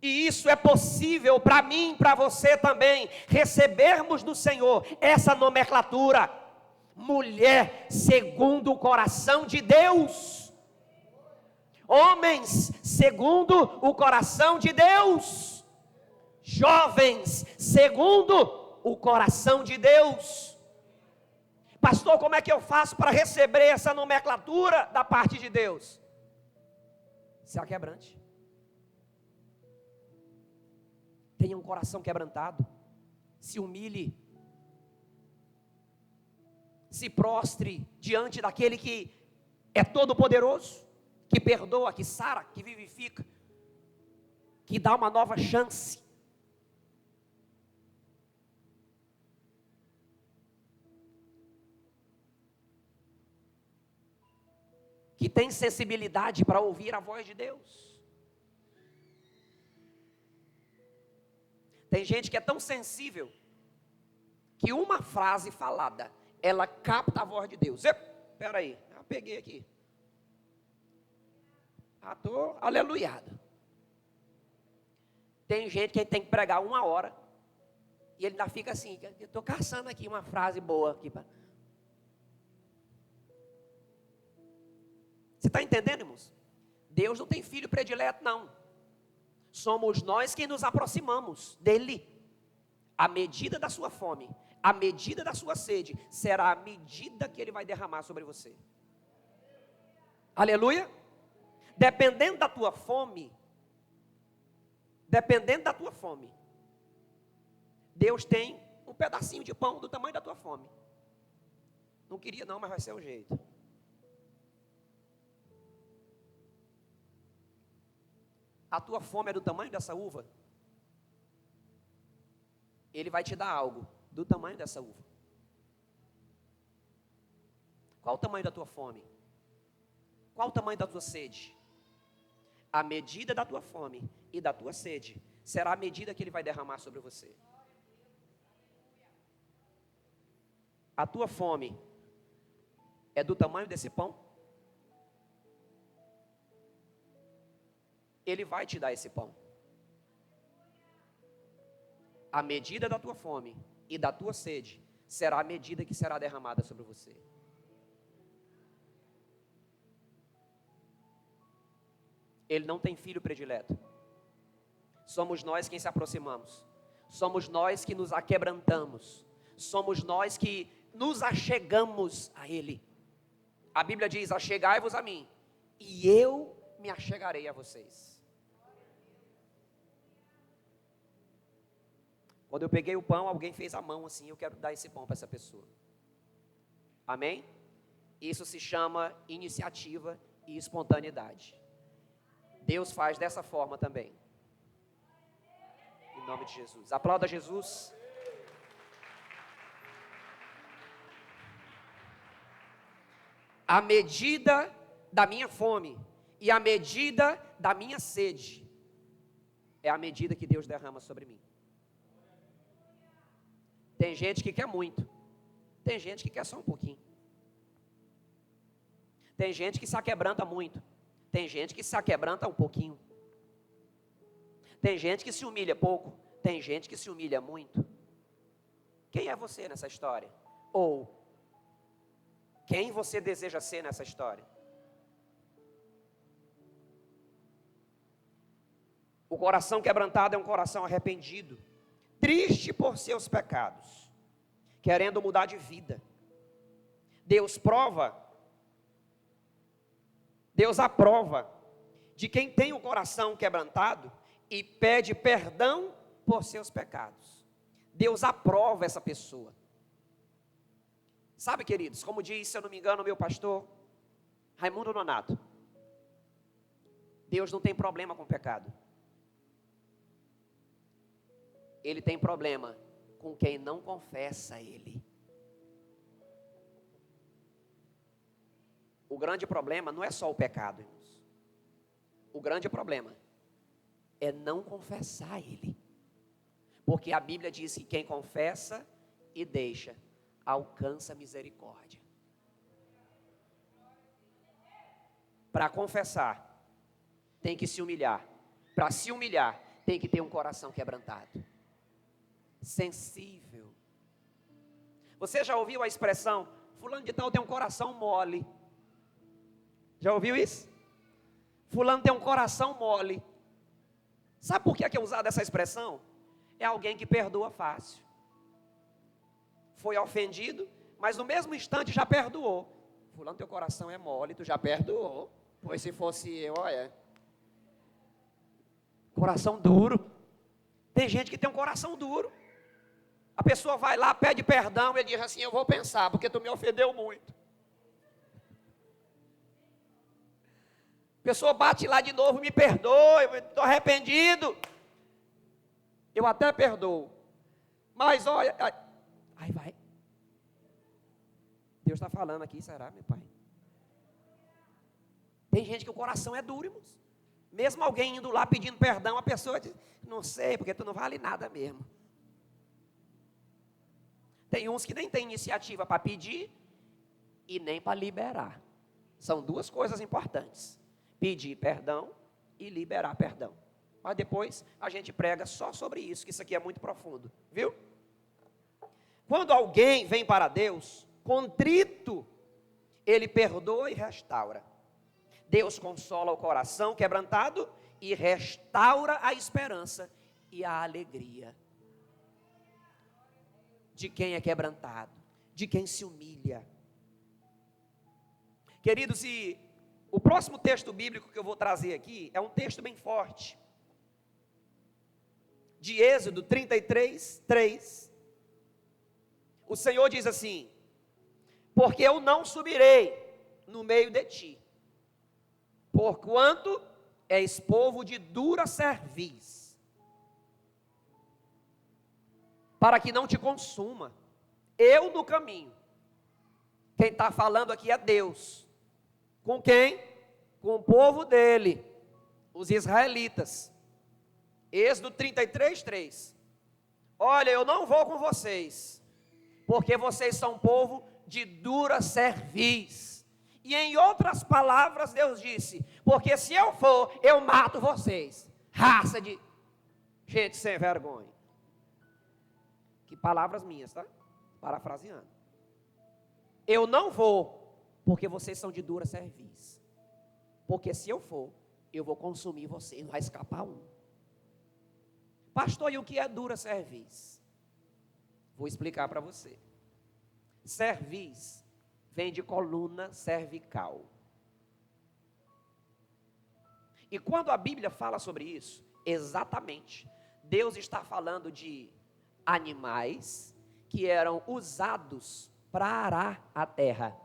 E isso é possível para mim e para você também, recebermos do Senhor essa nomenclatura. Mulher segundo o coração de Deus. Homens segundo o coração de Deus. Jovens segundo o coração de Deus. Pastor, como é que eu faço para receber essa nomenclatura da parte de Deus? Se aquebrante. Tenha um coração quebrantado. Se humilhe. Se prostre diante daquele que é todo poderoso, que perdoa, que sara, que vivifica, que dá uma nova chance. Que tem sensibilidade para ouvir a voz de Deus. Tem gente que é tão sensível que uma frase falada, ela capta a voz de Deus. Espera aí, eu peguei aqui. Estou aleluiado. Tem gente que tem que pregar 1 hora e ele ainda fica assim, eu estou caçando aqui uma frase boa aqui. Você está entendendo, irmãos? Deus não tem filho predileto, não. Somos nós que nos aproximamos dele. A medida da sua fome, a medida da sua sede, será a medida que ele vai derramar sobre você. Aleluia? Dependendo da tua fome, Deus tem um pedacinho de pão do tamanho da tua fome. Não queria não, mas vai ser o jeito. A tua fome é do tamanho dessa uva, Ele vai te dar algo do tamanho dessa uva. Qual o tamanho da tua fome? Qual o tamanho da tua sede? A medida da tua fome e da tua sede será a medida que Ele vai derramar sobre você. A tua fome é do tamanho desse pão? Ele vai te dar esse pão. A medida da tua fome e da tua sede será a medida que será derramada sobre você. Ele não tem filho predileto. Somos nós quem se aproximamos. Somos nós que nos aquebrantamos. Somos nós que nos achegamos a Ele. A Bíblia diz: achegai-vos a mim, e eu me achegarei a vocês. Quando eu peguei o pão, alguém fez a mão assim, eu quero dar esse pão para essa pessoa. Amém? Isso se chama iniciativa e espontaneidade. Deus faz dessa forma também. Em nome de Jesus. Aplauda Jesus. A medida da minha fome e a medida da minha sede é a medida que Deus derrama sobre mim. Tem gente que quer muito, tem gente que quer só um pouquinho. Tem gente que se aquebranta muito, tem gente que se aquebranta um pouquinho. Tem gente que se humilha pouco, tem gente que se humilha muito. Quem é você nessa história? Ou quem você deseja ser nessa história? O coração quebrantado é um coração arrependido, triste por seus pecados, querendo mudar de vida. Deus aprova de quem tem o coração quebrantado e pede perdão por seus pecados. Deus aprova essa pessoa. Sabe, queridos, como diz, se eu não me engano, o meu pastor Raimundo Nonato, Deus não tem problema com o pecado. Ele tem problema com quem não confessa Ele. O grande problema não é só o pecado, irmãos. O grande problema é não confessar Ele. Porque a Bíblia diz que quem confessa e deixa, alcança misericórdia. Para confessar, tem que se humilhar. Para se humilhar, tem que ter um coração quebrantado, sensível. Você já ouviu a expressão, fulano de tal tem um coração mole? Já ouviu isso? Fulano tem um coração mole. Sabe por que é usada essa expressão? É alguém que perdoa fácil. Foi ofendido, mas no mesmo instante já perdoou. Fulano, teu coração é mole, tu já perdoou. Pois se fosse eu, olha. Coração duro. Tem gente que tem um coração duro. A pessoa vai lá, pede perdão, ele diz assim, eu vou pensar, porque tu me ofendeu muito. A pessoa bate lá de novo, me perdoe, estou arrependido. Eu até perdoo. Mas olha, aí vai. Deus está falando aqui, será, meu pai? Tem gente que o coração é duro, irmãos. Mesmo alguém indo lá pedindo perdão, a pessoa diz, não sei, porque tu não vale nada mesmo. Tem uns que nem tem iniciativa para pedir e nem para liberar. São duas coisas importantes. Pedir perdão e liberar perdão. Mas depois a gente prega só sobre isso, que isso aqui é muito profundo. Viu? Quando alguém vem para Deus, contrito, ele perdoa e restaura. Deus consola o coração quebrantado e restaura a esperança e a alegria. De quem é quebrantado, de quem se humilha. Queridos, e o próximo texto bíblico que eu vou trazer aqui é um texto bem forte. De Êxodo 33, 3. O Senhor diz assim, porque eu não subirei no meio de ti, porquanto és povo de dura cerviz, para que não te consuma, eu no caminho. Quem está falando aqui é Deus. Com quem? Com o povo dele, os israelitas. Êxodo 33, 3. Olha, eu não vou com vocês, porque vocês são povo de dura cerviz. E em outras palavras Deus disse, porque se eu for, eu mato vocês. Raça de gente sem vergonha. Que palavras minhas, tá? Parafraseando. Eu não vou, porque vocês são de dura cerviz. Porque se eu for, eu vou consumir vocês, não vai escapar um. Pastor, e o que é dura cerviz? Vou explicar para você. Cerviz vem de coluna cervical. E quando a Bíblia fala sobre isso, exatamente, Deus está falando de animais que eram usados para arar a terra.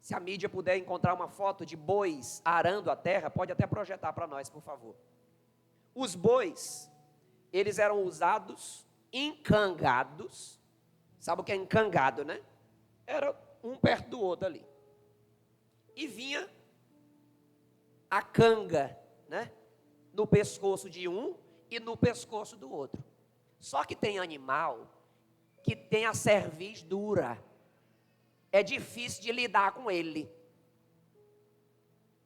Se a mídia puder encontrar uma foto de bois arando a terra, pode até projetar para nós, por favor. Os bois, eles eram usados encangados. Sabe o que é encangado, né? Era um perto do outro ali. E vinha a canga, né? No pescoço de um e no pescoço do outro. Só que tem animal que tem a cerviz dura. É difícil de lidar com ele.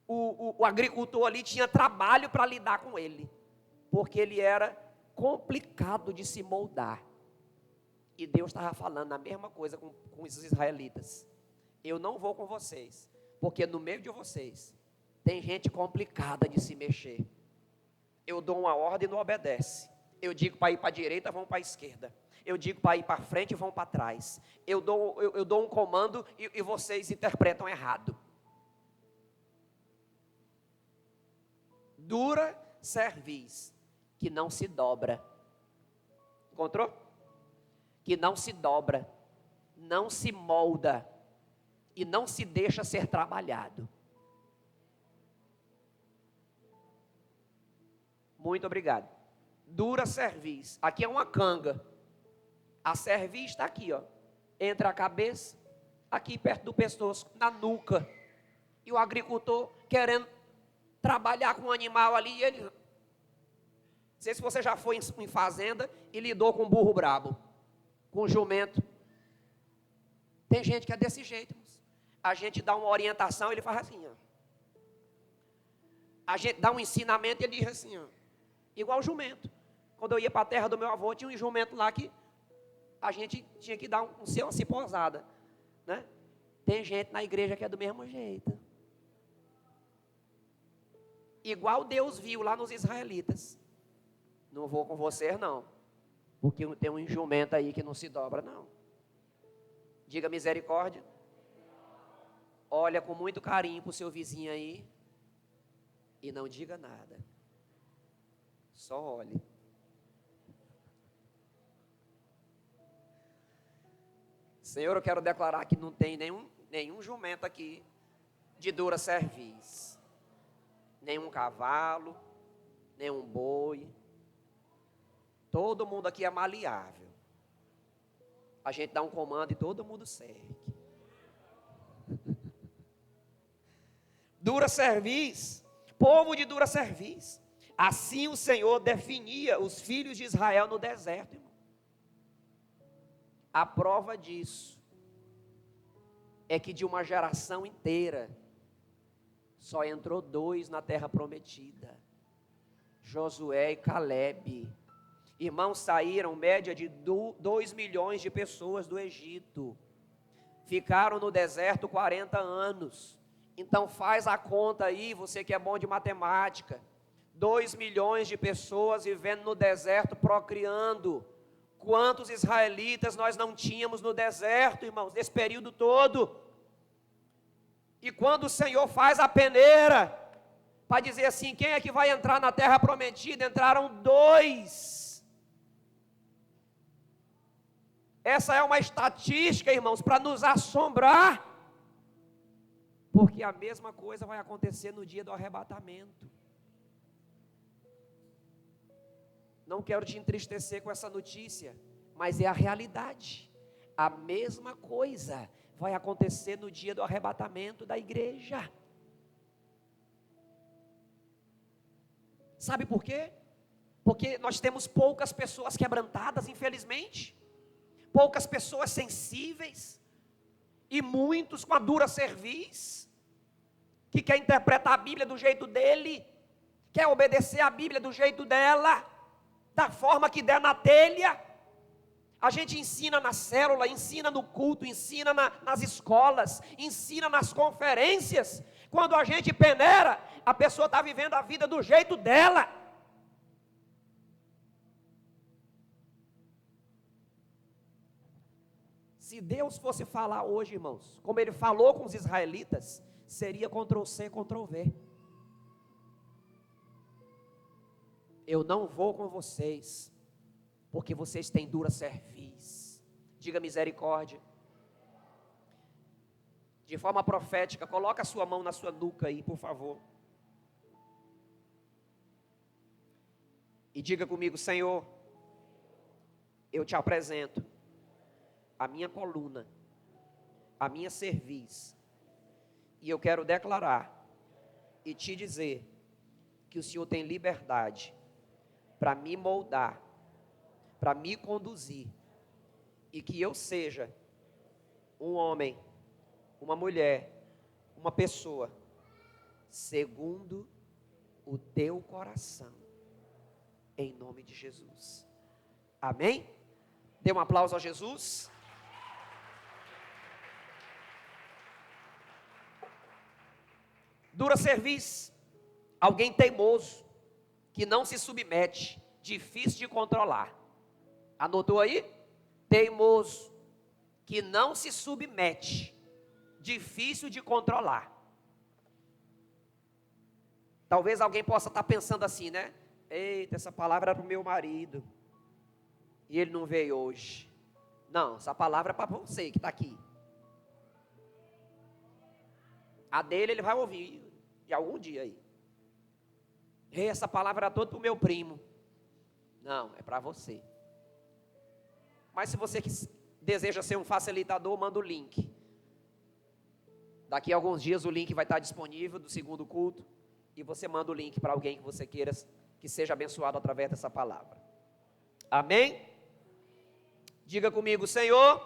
O agricultor ali tinha trabalho para lidar com ele, porque ele era complicado de se moldar. E Deus estava falando a mesma coisa com os israelitas. Eu não vou com vocês, porque no meio de vocês tem gente complicada de se mexer. Eu dou uma ordem e não obedece. Eu digo para ir para a direita, vão para a esquerda. Eu digo para ir para frente e vão para trás. Eu dou um comando e vocês interpretam errado. Dura cerviz, que não se dobra. Encontrou? Que não se dobra, não se molda e não se deixa ser trabalhado. Muito obrigado. Dura cerviz. Aqui é uma canga. A cerviz está aqui, ó, entre a cabeça, aqui perto do pescoço, na nuca. E o agricultor querendo trabalhar com o animal ali, ele... Não sei se você já foi em fazenda e lidou com burro brabo, com jumento. Tem gente que é desse jeito, irmãos. A gente dá uma orientação, ele faz assim, ó. A gente dá um ensinamento e ele diz assim, ó. Igual jumento. Quando eu ia para a terra do meu avô, tinha um jumento lá que a gente tinha que dar uma ciposada, né? Tem gente na igreja que é do mesmo jeito. Igual Deus viu lá nos israelitas. Não vou com vocês não, porque tem um jumento aí que não se dobra não. Diga misericórdia. Olha com muito carinho para o seu vizinho aí e não diga nada. Só olhe. Senhor, eu quero declarar que não tem nenhum jumento aqui de dura cerviz. Nenhum cavalo, nenhum boi. Todo mundo aqui é maleável. A gente dá um comando e todo mundo segue. Dura cerviz, povo de dura cerviz. Assim o Senhor definia os filhos de Israel no deserto, irmão. A prova disso é que de uma geração inteira só entrou 2 na terra prometida: Josué e Calebe. Irmãos, saíram média de 2 milhões de pessoas do Egito. Ficaram no deserto 40 anos. Então faz a conta aí, você que é bom de matemática. 2 milhões de pessoas vivendo no deserto, procriando. Quantos israelitas nós não tínhamos no deserto, irmãos, nesse período todo? E quando o Senhor faz a peneira, para dizer assim, quem é que vai entrar na terra prometida? Entraram 2. Essa é uma estatística, irmãos, para nos assombrar. Porque a mesma coisa vai acontecer no dia do arrebatamento. Não quero te entristecer com essa notícia, mas é a realidade. A mesma coisa vai acontecer no dia do arrebatamento da igreja. Sabe por quê? Porque nós temos poucas pessoas quebrantadas, infelizmente. Poucas pessoas sensíveis. E muitos com a dura cerviz. Que quer interpretar a Bíblia do jeito dele. Quer obedecer a Bíblia do jeito dela. Da forma que der na telha. A gente ensina na célula, ensina no culto, ensina nas escolas, ensina nas conferências. Quando a gente peneira, a pessoa está vivendo a vida do jeito dela. Se Deus fosse falar hoje, irmãos, como Ele falou com os israelitas, seria Ctrl+C, Ctrl+V. Eu não vou com vocês, porque vocês têm dura cerviz. Diga misericórdia. De forma profética, coloca a sua mão na sua nuca aí, por favor. E diga comigo, Senhor, eu te apresento a minha coluna, a minha cerviz, e eu quero declarar e te dizer que o Senhor tem liberdade para me moldar, para me conduzir, e que eu seja um homem, uma mulher, uma pessoa, segundo o teu coração, em nome de Jesus. Amém? Dê um aplauso a Jesus. Dura cerviz, alguém teimoso, que não se submete, difícil de controlar. Anotou aí? Teimoso, que não se submete, difícil de controlar. Talvez alguém possa estar pensando assim, né? Eita, essa palavra era para o meu marido, e ele não veio hoje. Não, essa palavra é para você que está aqui. A dele ele vai ouvir de algum dia aí. Essa palavra era toda para o meu primo. Não, é para você. Mas se você deseja ser um facilitador, manda o link. Daqui a alguns dias o link vai estar disponível do segundo culto. E você manda o link para alguém que você queira que seja abençoado através dessa palavra. Amém? Diga comigo, Senhor,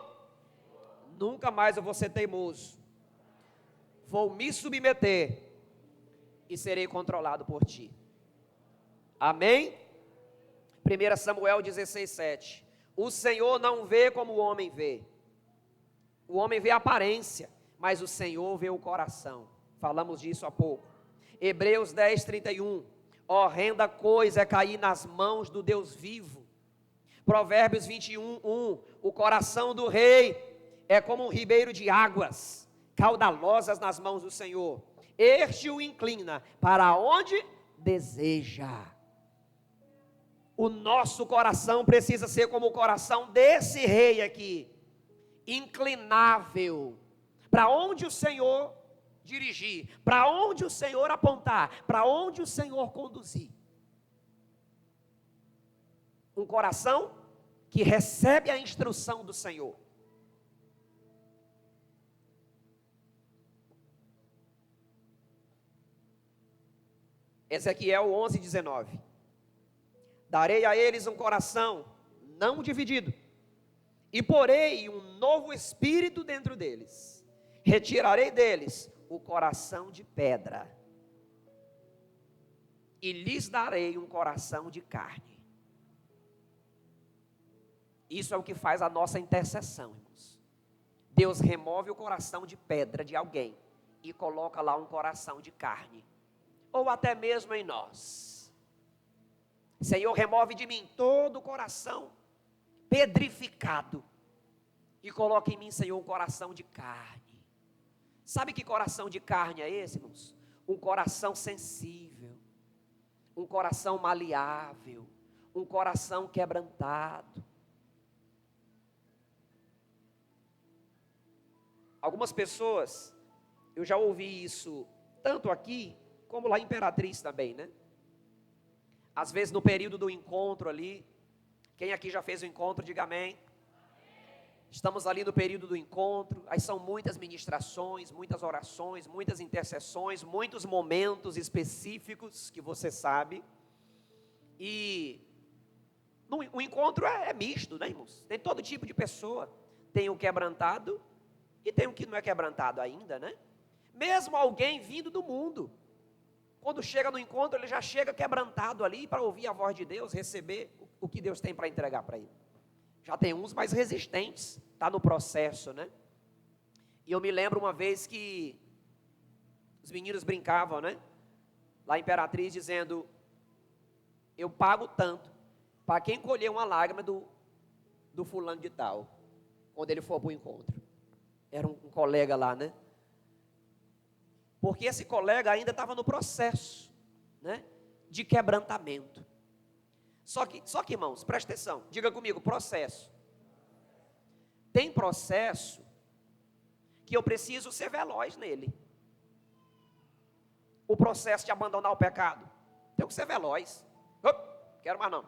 nunca mais eu vou ser teimoso. Vou me submeter e serei controlado por ti. Amém? 1 Samuel 16:7. O Senhor não vê como o homem vê. O homem vê a aparência, mas o Senhor vê o coração. Falamos disso há pouco. Hebreus 10:31. Horrenda coisa é cair nas mãos do Deus vivo. Provérbios 21:1. O coração do rei é como um ribeiro de águas caudalosas nas mãos do Senhor. Este o inclina para onde deseja. O nosso coração precisa ser como o coração desse rei aqui, inclinável, para onde o Senhor dirigir, para onde o Senhor apontar, para onde o Senhor conduzir. Um coração que recebe a instrução do Senhor. Ezequiel 11:19. Darei a eles um coração não dividido, e porei um novo espírito dentro deles. Retirarei deles o coração de pedra, e lhes darei um coração de carne. Isso é o que faz a nossa intercessão, irmãos. Deus remove o coração de pedra de alguém e coloca lá um coração de carne, ou até mesmo em nós. Senhor, remove de mim todo o coração pedrificado e coloca em mim, Senhor, um coração de carne. Sabe que coração de carne é esse, irmãos? Um coração sensível, um coração maleável, um coração quebrantado. Algumas pessoas, eu já ouvi isso, tanto aqui, como lá em Imperatriz também, né? Às vezes no período do encontro ali, quem aqui já fez o encontro, diga amém. Estamos ali no período do encontro, aí são muitas ministrações, muitas orações, muitas intercessões, muitos momentos específicos que você sabe. E o encontro é misto, né, irmãos? Tem todo tipo de pessoa. Tem o quebrantado e tem o que não é quebrantado ainda, né? Mesmo alguém vindo do mundo, quando chega no encontro, ele já chega quebrantado ali para ouvir a voz de Deus, receber o que Deus tem para entregar para ele. Já tem uns mais resistentes, está no processo, né? E eu me lembro uma vez que os meninos brincavam, né? Lá em Imperatriz, dizendo: eu pago tanto para quem colher uma lágrima do fulano de tal, quando ele for para o encontro. Era um colega lá, né? Porque esse colega ainda estava no processo, né, de quebrantamento. Só que, irmãos, presta atenção, diga comigo, processo. Tem processo que eu preciso ser veloz nele. O processo de abandonar o pecado, tenho que ser veloz. Quero mais não.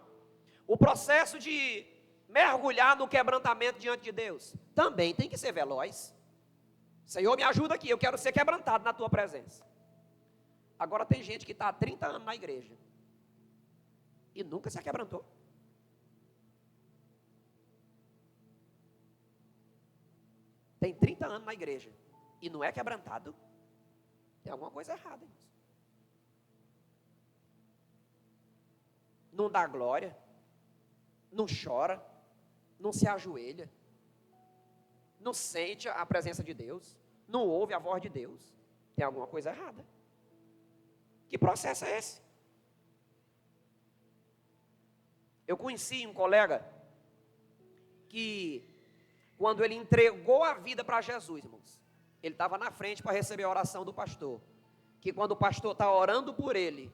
O processo de mergulhar no quebrantamento diante de Deus, também tem que ser veloz. Senhor, me ajuda aqui, eu quero ser quebrantado na tua presença. Agora tem gente que está há 30 anos na igreja e nunca se quebrantou. Tem 30 anos na igreja e não é quebrantado. Tem alguma coisa errada, irmãos. Não dá glória, não chora, não se ajoelha, não sente a presença de Deus, não ouve a voz de Deus. Tem alguma coisa errada. Que processo é esse? Eu conheci um colega que, quando ele entregou a vida para Jesus, irmãos, ele estava na frente para receber a oração do pastor. Que quando o pastor está orando por ele,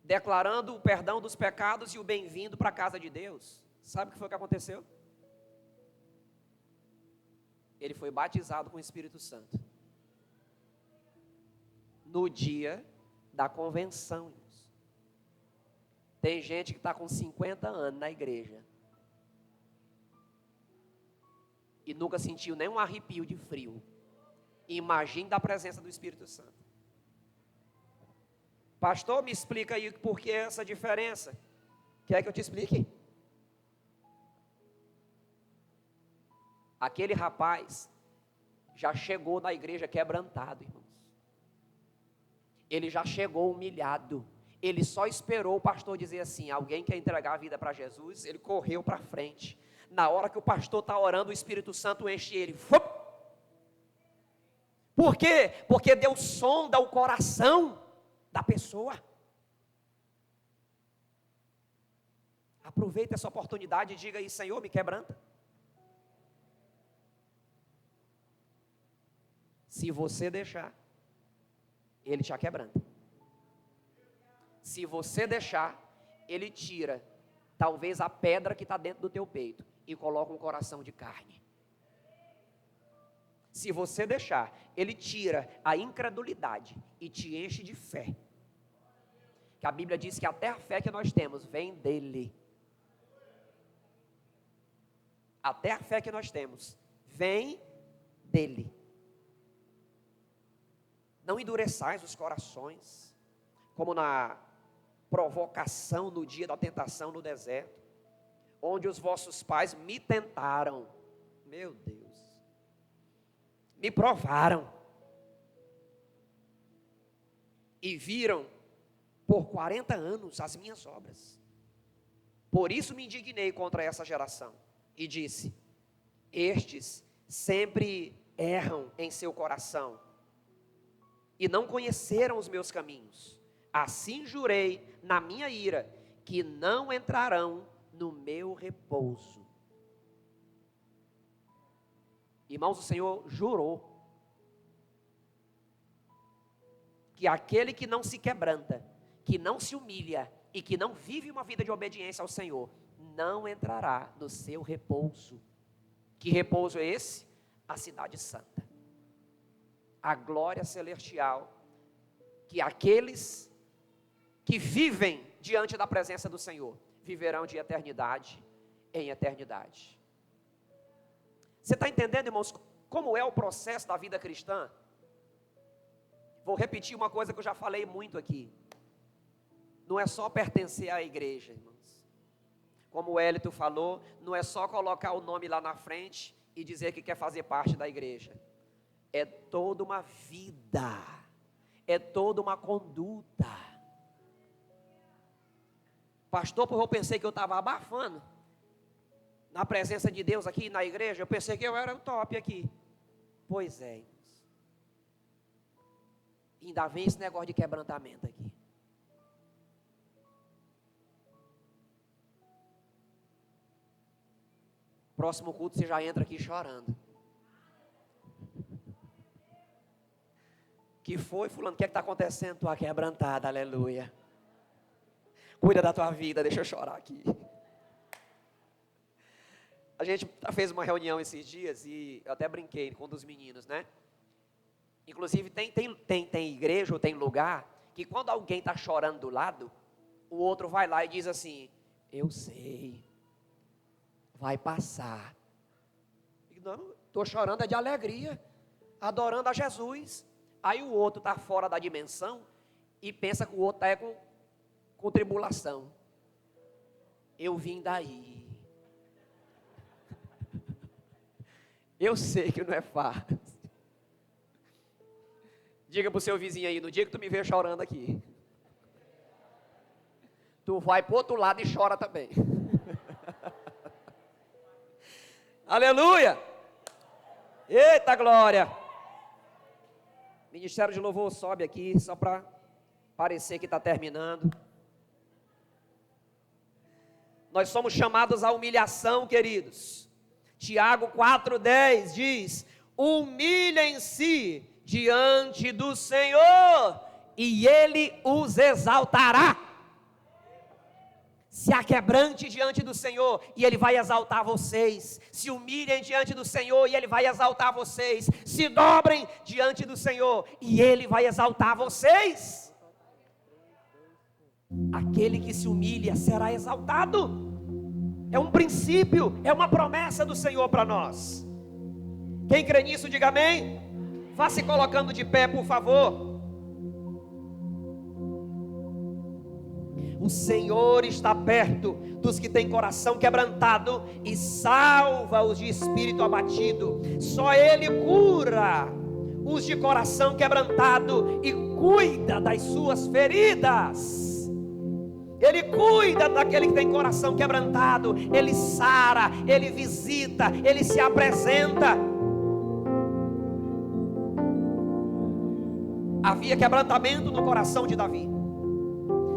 declarando o perdão dos pecados e o bem-vindo para a casa de Deus, sabe o que foi que aconteceu? Ele foi batizado com o Espírito Santo no dia da convenção, irmãos. Tem gente que está com 50 anos na igreja e nunca sentiu nem um arrepio de frio. Imagine da presença do Espírito Santo. Pastor, me explica aí por que essa diferença. Quer que eu te explique? Aquele rapaz já chegou na igreja quebrantado, irmãos. Ele já chegou humilhado. Ele só esperou o pastor dizer assim: alguém quer entregar a vida para Jesus? Ele correu para frente. Na hora que o pastor está orando, o Espírito Santo enche ele. Por quê? Porque Deus sonda o coração da pessoa. Aproveita essa oportunidade e diga aí: Senhor, me quebranta. Se você deixar, ele te aquebranta. Se você deixar, ele tira talvez a pedra que está dentro do teu peito e coloca um coração de carne. Se você deixar, ele tira a incredulidade e te enche de fé. Que a Bíblia diz que até a fé que nós temos vem dele. Até a fé que nós temos vem dele. Não endureçais os corações, como na provocação no dia da tentação no deserto, onde os vossos pais me tentaram, meu Deus, me provaram, e viram por 40 anos as minhas obras. Por isso me indignei contra essa geração, e disse: estes sempre erram em seu coração, e não conheceram os meus caminhos. Assim jurei na minha ira, que não entrarão no meu repouso. Irmãos, o Senhor jurou que aquele que não se quebranta, que não se humilha e que não vive uma vida de obediência ao Senhor, não entrará no seu repouso. Que repouso é esse? A cidade santa, a glória celestial, que aqueles que vivem diante da presença do Senhor viverão de eternidade em eternidade. Você está entendendo, irmãos, como é o processo da vida cristã? Vou repetir uma coisa que eu já falei muito aqui. Não é só pertencer à igreja, irmãos. Como o Hélito falou, não é só colocar o nome lá na frente e dizer que quer fazer parte da igreja. É toda uma vida, é toda uma conduta. Pastor, porque eu pensei que eu estava abafando na presença de Deus aqui na igreja, eu pensei que eu era o top aqui. Pois é, irmãos. Ainda vem esse negócio de quebrantamento aqui. Próximo culto você já entra aqui chorando. Que foi, fulano? O que é que está acontecendo? Tua quebrantada, aleluia. Cuida da tua vida, deixa eu chorar aqui. A gente fez uma reunião esses dias e eu até brinquei com um dos meninos, né? Inclusive tem igreja ou tem lugar que quando alguém está chorando do lado, o outro vai lá e diz assim: eu sei, vai passar. Não, estou chorando é de alegria, adorando a Jesus. Aí o outro está fora da dimensão e pensa que o outro está com tribulação. Eu vim daí. Eu sei que não é fácil. Diga para o seu vizinho aí, no dia que tu me ver chorando aqui, tu vai para o outro lado e chora também. Aleluia! Eita glória! Ministério de Louvor sobe aqui, só para parecer que está terminando. Nós somos chamados à humilhação, queridos. Tiago 4,10 diz: humilhem-se diante do Senhor, e Ele os exaltará. Se aquebrante diante do Senhor, e Ele vai exaltar vocês. Se humilhem diante do Senhor, e Ele vai exaltar vocês. Se dobrem diante do Senhor, e Ele vai exaltar vocês. Aquele que se humilha será exaltado. É um princípio, é uma promessa do Senhor para nós. Quem crê nisso, diga amém. Vá se colocando de pé, por favor. O Senhor está perto dos que têm coração quebrantado e salva-os de espírito abatido. Só Ele cura os de coração quebrantado e cuida das suas feridas. Ele cuida daquele que tem coração quebrantado. Ele sara, Ele visita, Ele se apresenta. Havia quebrantamento no coração de Davi.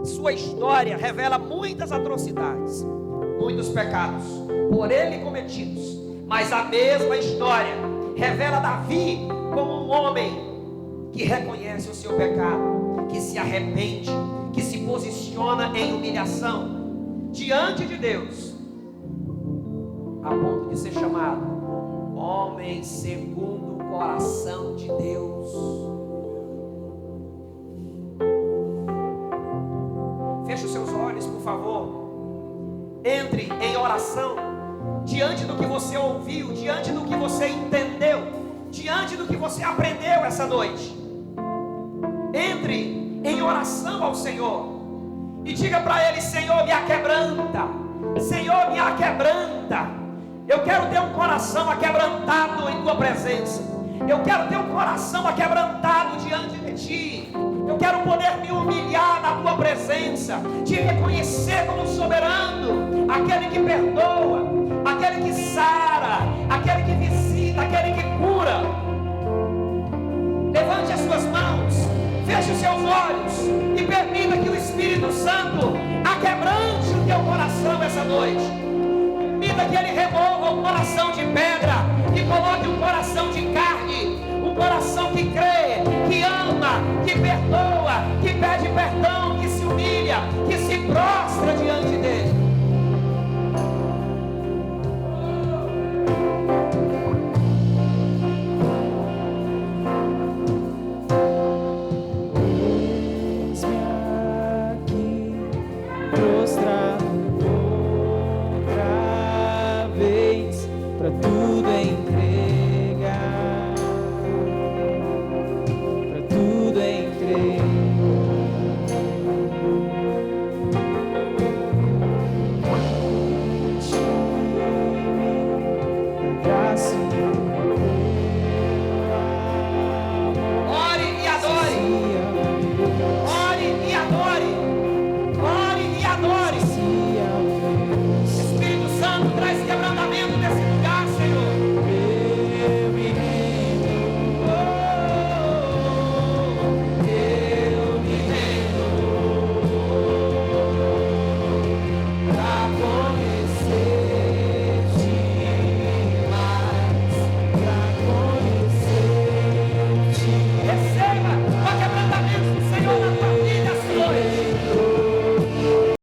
Sua história revela muitas atrocidades, muitos pecados por ele cometidos, mas a mesma história revela Davi como um homem que reconhece o seu pecado, que se arrepende, que se posiciona em humilhação diante de Deus, a ponto de ser chamado homem segundo o coração de Deus. Feche os seus olhos, por favor. Entre em oração diante do que você ouviu, diante do que você entendeu, diante do que você aprendeu essa noite. Entre em oração ao Senhor e diga para Ele: Senhor, me aquebranta, Senhor, me aquebranta. Eu quero ter um coração aquebrantado em Tua presença. Eu quero ter um coração aquebrantado diante de Ti. Eu quero poder me humilhar na Tua presença, Te reconhecer como soberano, aquele que perdoa, aquele que sara, aquele que visita, aquele que cura. Levante as suas mãos, feche os seus olhos e permita que o Espírito Santo aquebrante o teu coração essa noite. Permita que Ele remova o coração de pedra e coloque um coração